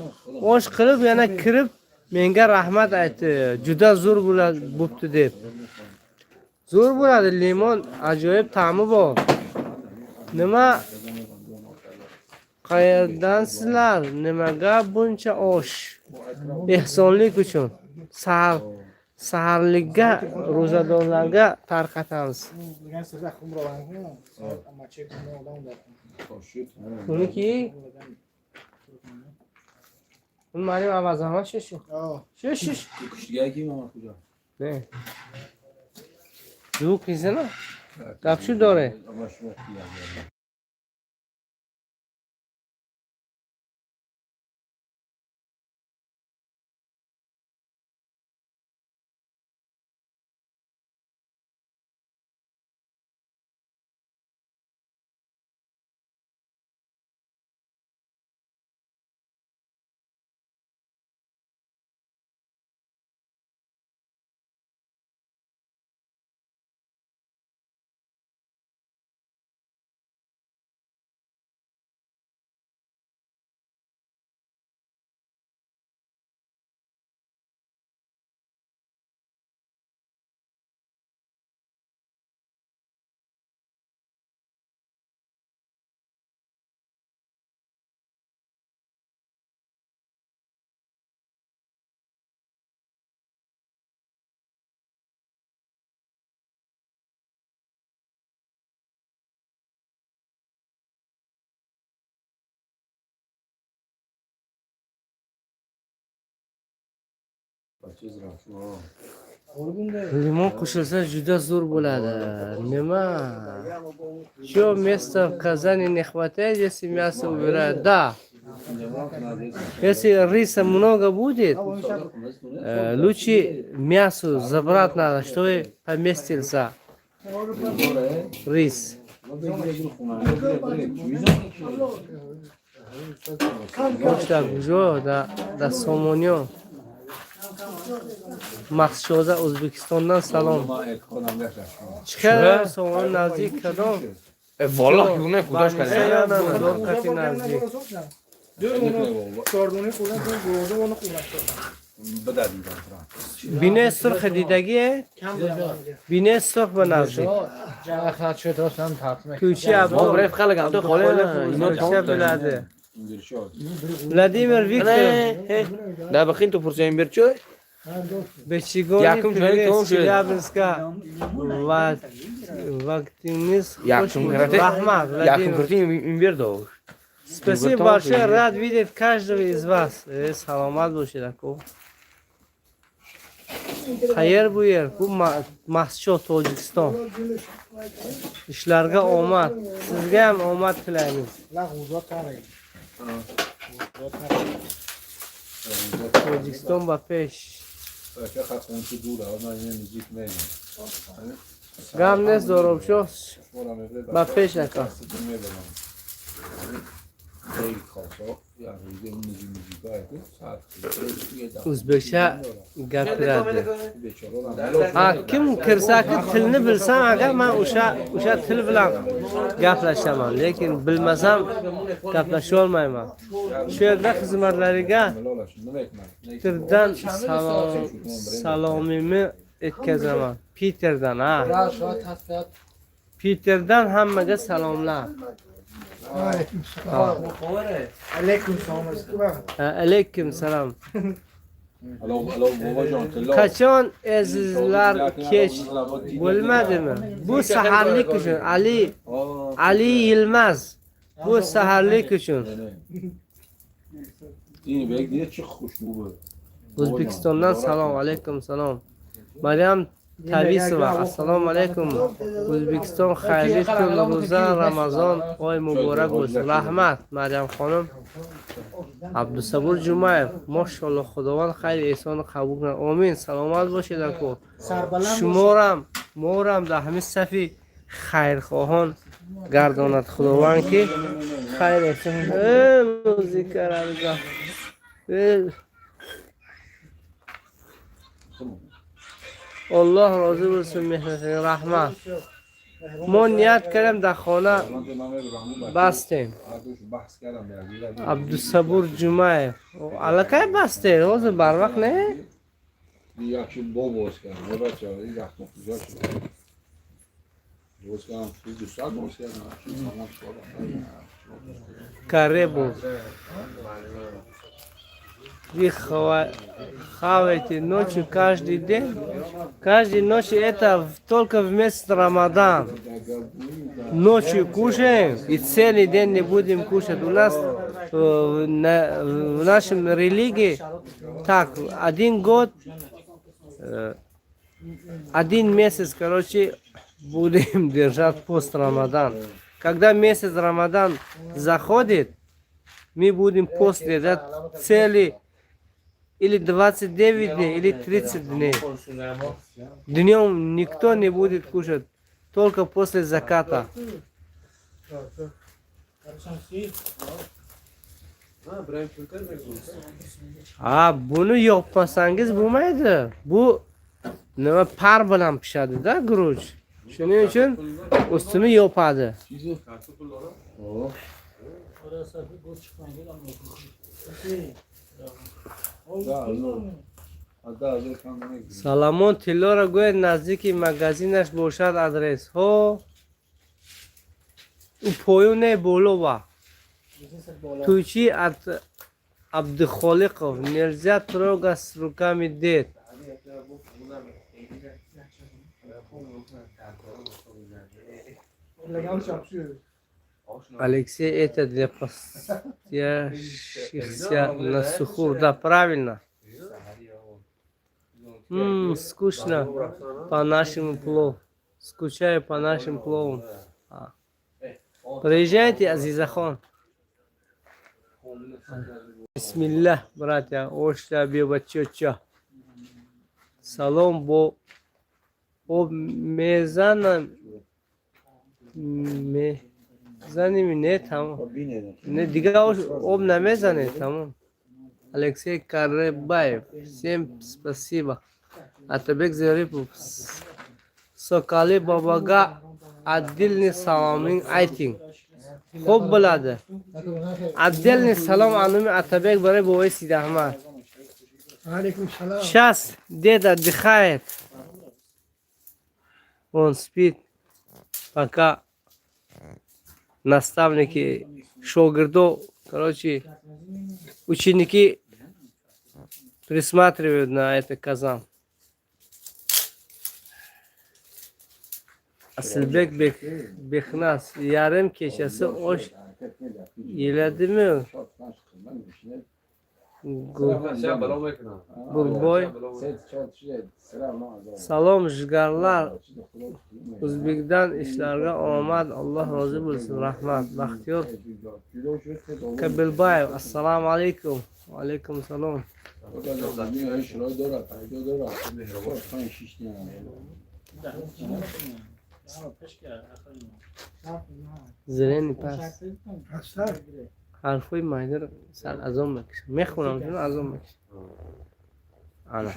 osh qilib yana kirib menga rahmat aytdi. Juda zo'r bo'libdi deb. Zo'r bo'ladi, limon ajoyib ta'mi bor. Nima qayerdansizlar? Nimaga buncha osh? Ehsonlik uchun. Saharlikka ro'zadorlarga tarqatamiz. Buniki اون مریم عوض همه شش کشتیگاه کی مامان کجا نه دو کیسه نه کپشو داره limon qo'shilsa juda zo'r bo'ladi. Nima? Shu место в Казани не хватает, если мясо убирают. Да. Если риса много будет, лучше мясо забрать надо, чтобы поместился рис. Почта гужо да Сомонио. Махшода O'zbekistondan salom. Chiqar Somon nazik kadom. والله یونه کداش کنه Dorqati nazik. بینه سرخ دیدگیه؟ بینه سرخ و نزدیک خط شد راستم ترسمه کوچی عبدو برای خلق هم تو خاله اینا چه بلده Vladimir Viktor نه بخین تو پرسه این برچوی Бечигони Яким человек тоже. Челябинска Вактинис Яким Карате? Рахмат Яким Владимир. картин им бердо Спасибо большое, рад видеть каждого из вас. Саламат бошед ако. Хайр буер, бу Масчо Tojikiston. Ishlarga omad. Sizga ham omad tilaymiz. Tojikiston ba pesh. Gam nes dorom sho ba pesh aka. O'zbekcha gapiradi. Ha, kim kirsaki tilni bilsam agar men o'sha til bilan gaplashaman, lekin bilmasam gaplasha olmayman. Shu yerda xizmatlariga Peterdan salomimni etkazaman. Peterdan, ha. Peterdan hammaga salomlar. Aleyküm selam. Qachon azizlar kech bo'lmadimi? Bu saharlik uchun Ali Yilmaz. Bu saharlik uchun. O'zbekistondan salom, alaykum salom. Maryam Tavisova, assalomu alaykum. O'zbekiston xayrli kun, ro'za, Ramazon oy muborak bo'lsin. Rahmat, Maryam xonim. Abdusabur Jumayev, mashallah, Xudovand xayr ehsonni qabul qilsin. Amin. Salomat bo'lishing aka. Moram da hamma safi xayrxohon gardonat Xudovand ki xayr ehson. Muzika ramza. Allah rozi bo'lsin, mehnatingiz rahmat. ما نیت کردم در خانه بستیم. عبدالصبور جمعه علاقه بسته روز بر وقت نه؟ یکی با باز کردم یه بچه این وقت مفیزا شد باز کردم توی دوستان باز کردم کاره بود вы хаваете ночью каждый день. Каждый ночь это только в месяц Рамадан. Ночью кушаем и целый день не будем кушать. У нас в нашем религии так, 1 год, 1 месяц, короче, будем держать пост Рамадан. Когда месяц Рамадан заходит, мы будем пост держать целый или 29 дней, или 30 дней. Днем никто не будет кушать, только после заката. Bunu yopmasangiz bo'lmaydi. Bu nima par bilan pishadi-da, guruch. Shuning uchun ustini yopadi. Salomon Tilora go'yo nazdiki magazinаш бошад адрес. Ho. У поюне болова. Туйчи от Абдухоликов. Нельзя трогать с руками дед. Алексей, это для постящихся на сухую. Да, правильно. Скучно по нашему плову. Скучаю по нашим пловам. Приезжайте, Азизахон. Бисмиллах, братья, ошта бебачоча. Салом бо об мезанам. Мезаним не тамам. Не дига об намезане тамам. Алексей Каребаев. Всем спасибо. Атабек Зарипов. Сокали бабага отдельный саламин айтинг. Хуб балады. Отдельный салам ануми Атабек барай бовай Сиди Ахмад. Алейкум салам. Сейчас деда отдыхает. Он спит. Пока наставники, шогирдо, короче, ученики присматривают на этот казан. Асылбек Бехнас, ярым кешесі ош еледімі? Гулбой. Salom jigarlar. O'zbekdan ishlarga omad. Alloh rozi bo'lsin. Rahmat. Baxtiyor Kabilbayev. Assalomu alaykum. Va alaykum salom. Zireni pas. حرفای مایدر سر ازام بکش میخونم جون ازام بکش آنا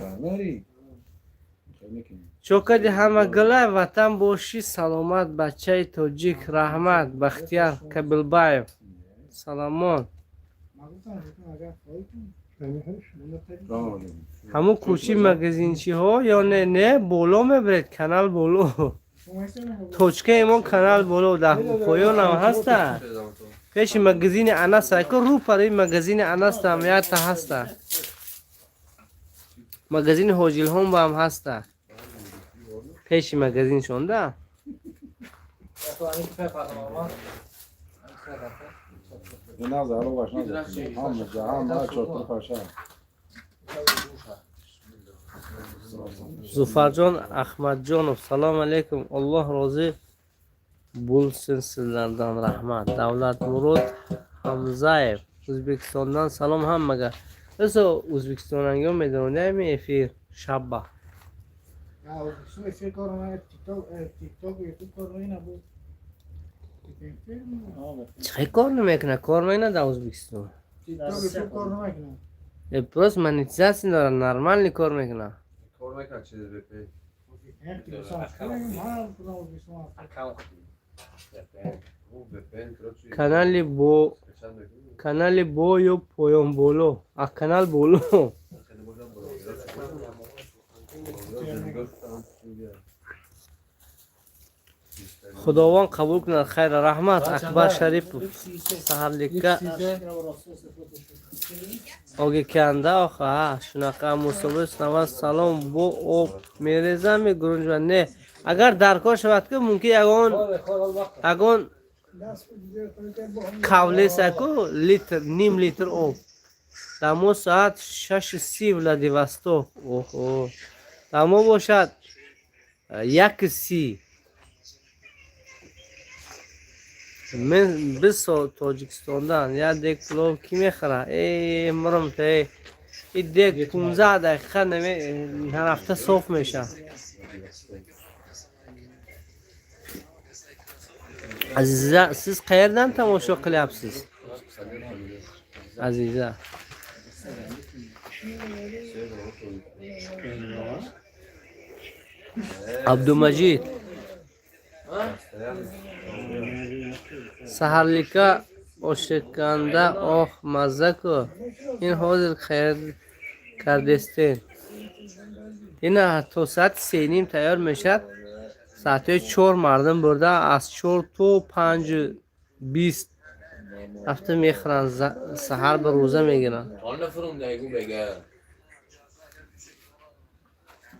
چوکدی همه گله وطن باشی سلامت بچه توجیک رحمت بختیار کبلبایف سلامان همون کوچی مگزینچی ها یا نه بولو میبرید کانال بولو توچکه ایمان کانال بولو در پایان هم هسته پیش مگزین انس که رو پری مگزین انس تامیت هسته مگزین هوجیل هم با هم هسته پیش مگزین شونده زفرجان احمد جانov سلام علیکم الله روزی bo'lsin sizlardan rahmat. Davlat Murod Hamzayev O'zbekistondan salom hammaga. Esa O'zbekistonga meydondami efir shabba. Чай корно мекна, кормайна да O'zbekiston. Просто монетизация дара, нормальный кормайна. Кормайна через ВП. Канали бо ё поён боло. А канал боло. Худованд қабул кунад. Хайр рахмат. Акбар Шарипов. Саҳарлика. Оги канда оха. Шунақа мусобиқ снаван салом бо об мерезами гурунҷа не. Агар даркор шавад ки мумкин ягон кавлесаку литр, ним литр об. Тамо саат 6:30 Владивосток. Охо. Тамо бошад 1:30. Мен biz Tojikistondan ya dek plov ki mekhara mırım te dek 15 dakika her hafta sof meşa. Azizlar siz qayerdan tomosha qilyapsiz? Azizlar Abdumajid Saharlika oshekanda mazza-ku. In hozir qayerda kardestin? Ina to saat 3:30 tayyor meshad. Saat 4 mardum burda az 4 to 5:20 hafta mehran sahar bir roza megiran.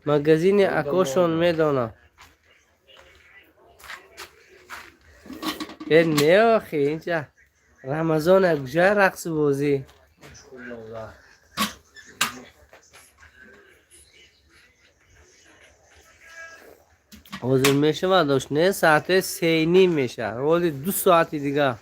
Magazini akoshon medona. نه آخه اینجا رمضان کجا رقص بازی حاضر میشه و داشت نه ساعت 3:30 میشه ولی 2 ساعت دیگه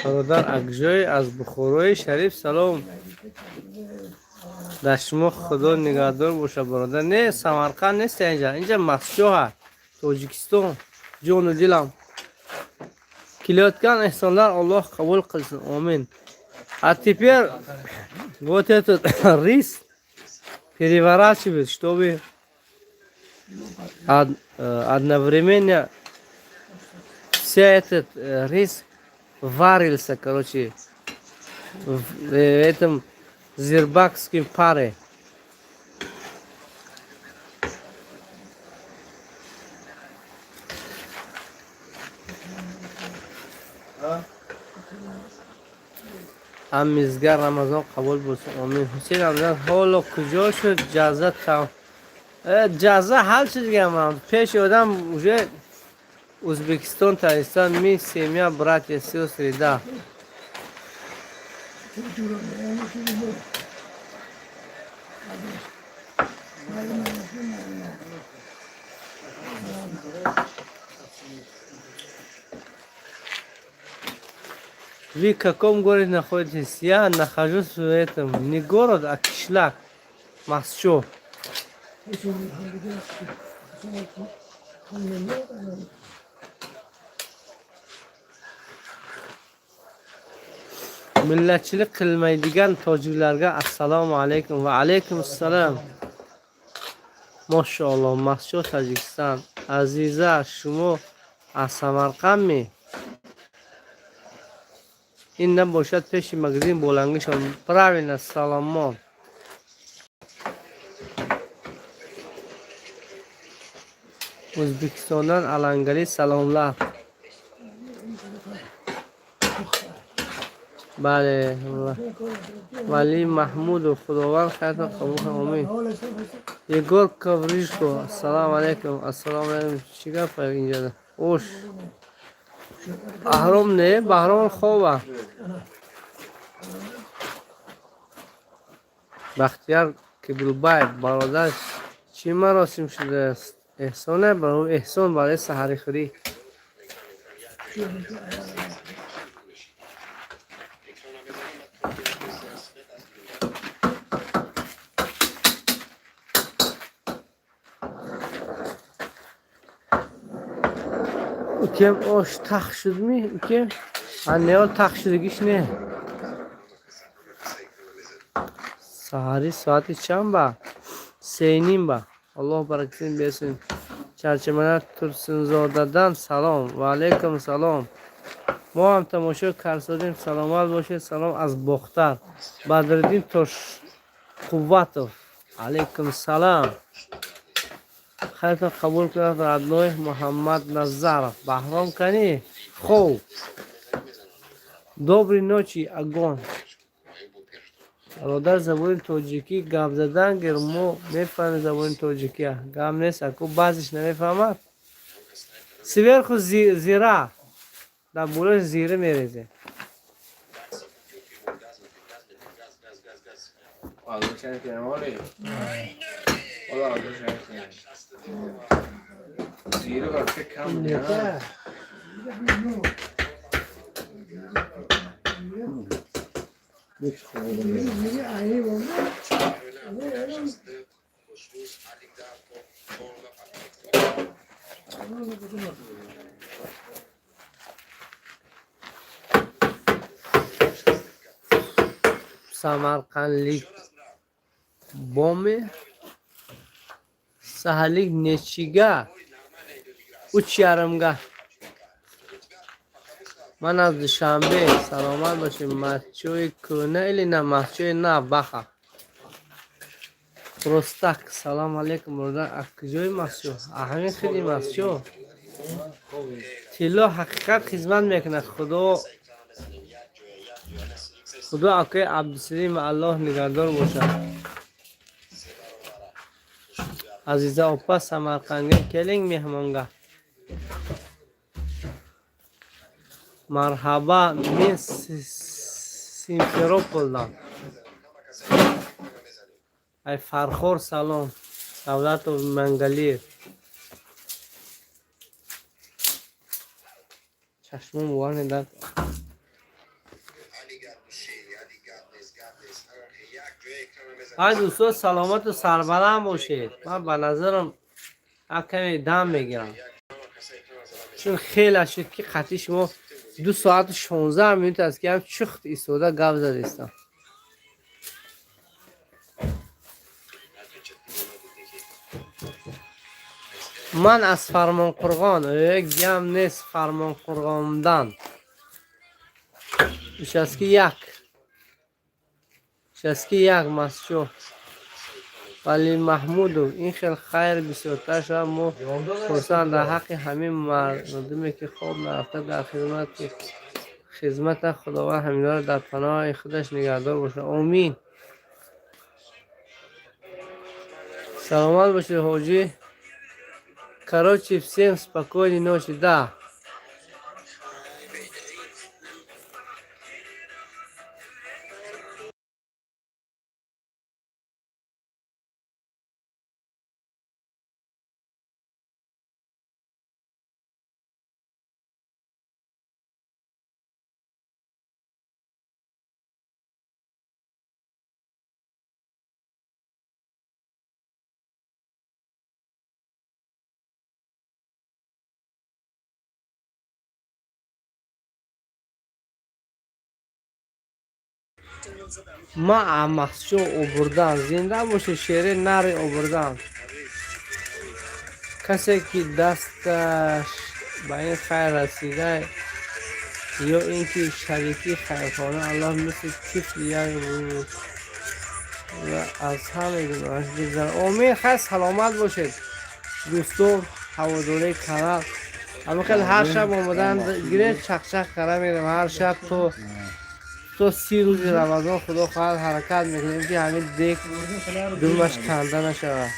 برادر اکجای از بخورای شریف سلام دشما خدا نگهدار باشه برادر نه سمرقند نیست اینجا مسجو هست تاجیکستان جون و دلم киlayotgan ehsonlar Alloh qabul qilsin amin. А теперь вот этот рис переворачивать, чтобы одновременно вся этот рис варился, короче, в этом зирбакском паре. Амизгар Рамазон қабул bo'lsin. Amin. Husayn Abdullah holo kujo shud jaza tam. Jaza hal shudgan. Pesh odam уже O'zbekiston, Tojikiston, mi semya bratья сестры, да. Вы в каком городе находитесь? Я нахожусь в этом, не город, а кишлак, Масчо. Millatchilik qilmaydigan tojiklarga assalomu alaykum va alaykum assalom. Mashalloh, Mascho Tojikiston. Aziza, shumo از سمرقندمی. این نباشد پیش مگزین بولنگشان. правильно سلام. O'zbekistondan alangali salomlar. بله ولی محمود و خداوند خیرتون قبول کنه امین. یگور کوریشکو السلام علیکم. السلام علیکم. چی گپ اینجا؟ اوش اهرام نه بهرام خوبه. بختیار کبلبای برادرش چی مراسم شده است؟ احسانه برای احسان برای سحری خوری. Kim oş takşıd mı ki? Anne o takşıdgiş ne? Sahari saati çam ba. Seynim ba. Allah bereketini versin. Çarşemana Tursun Zodadan salam. Ve aleyküm salam. ما هم تماشا کرسادیم. سلامت باشه. سلام از بختر بدردین توش قوتов. علیکم سلام. خیرتون قبول کنید. ردنوی محمد نظرов. بهرام کنی خوب. Доброй ночи, огонь. برادر زبان تاجیکی گپ زدن گرمو میفهمه زبان تاجیکی گپ نیست اکو بعضیش نمیفهمد. سویرخو زیره در بولش زیره میریزه. زیره وقتی کم نه Samarqandlik bomi saharlik nechiga 3:30 ga من از دوشنبه سلامت باشیم. مچوی کنه ایلی نه مچوی نه بخا رستک. سلام علیکم برادر. اکجوی مسجو همین خیلی مسجو تیلا حقیقت خدمت میکنه. خدا آقای عبدالسلیم الله نگهدار باشه. عزیزا اپا سمرقندگه کلینگ مهمانگاه. مرحبا من سیمفروپولدان. ای فرخور سلام. دولت و منگلیر. چشمم وارن داد. ای دوستو سلامت و سربلند باشید. من به نظرم کمی دم میگیرم چون خیلی شد که قطعی شما 2 ساعت و 16 منوت است که هم چخت ایستاده گپ زدستم. من از فرمان قرغان یک گم نیست فرمان قرغاندن شسکی یک مسجو ولی محمودو این خیلی خیر بسیارتر شد. ما خصوصا در حق همین مردمی که خواب نرفته در خدمت خداوند همینا در پناه خودش نگهدار باشه. آمین. سلامت باشه حاجی. Короче, всем спокойной ночи, да. ما امخشو اوبردم. زنده باشه شیر نر اوبردم. کسی که دستش به این خیر رسیده یا اینکه شریکی خیرخانه الله مثل طفل یک روز و از همه گناهش بگذره. امید خیلی سلامت باشید دوستو هواداری کانال. همه خیلی هر شب آمدن گیره چخچخ کره میرم. هر شب تو 30 روز رمضان خدا خواهد حرکت میکنیم که همین دیک دومش کنده نشود.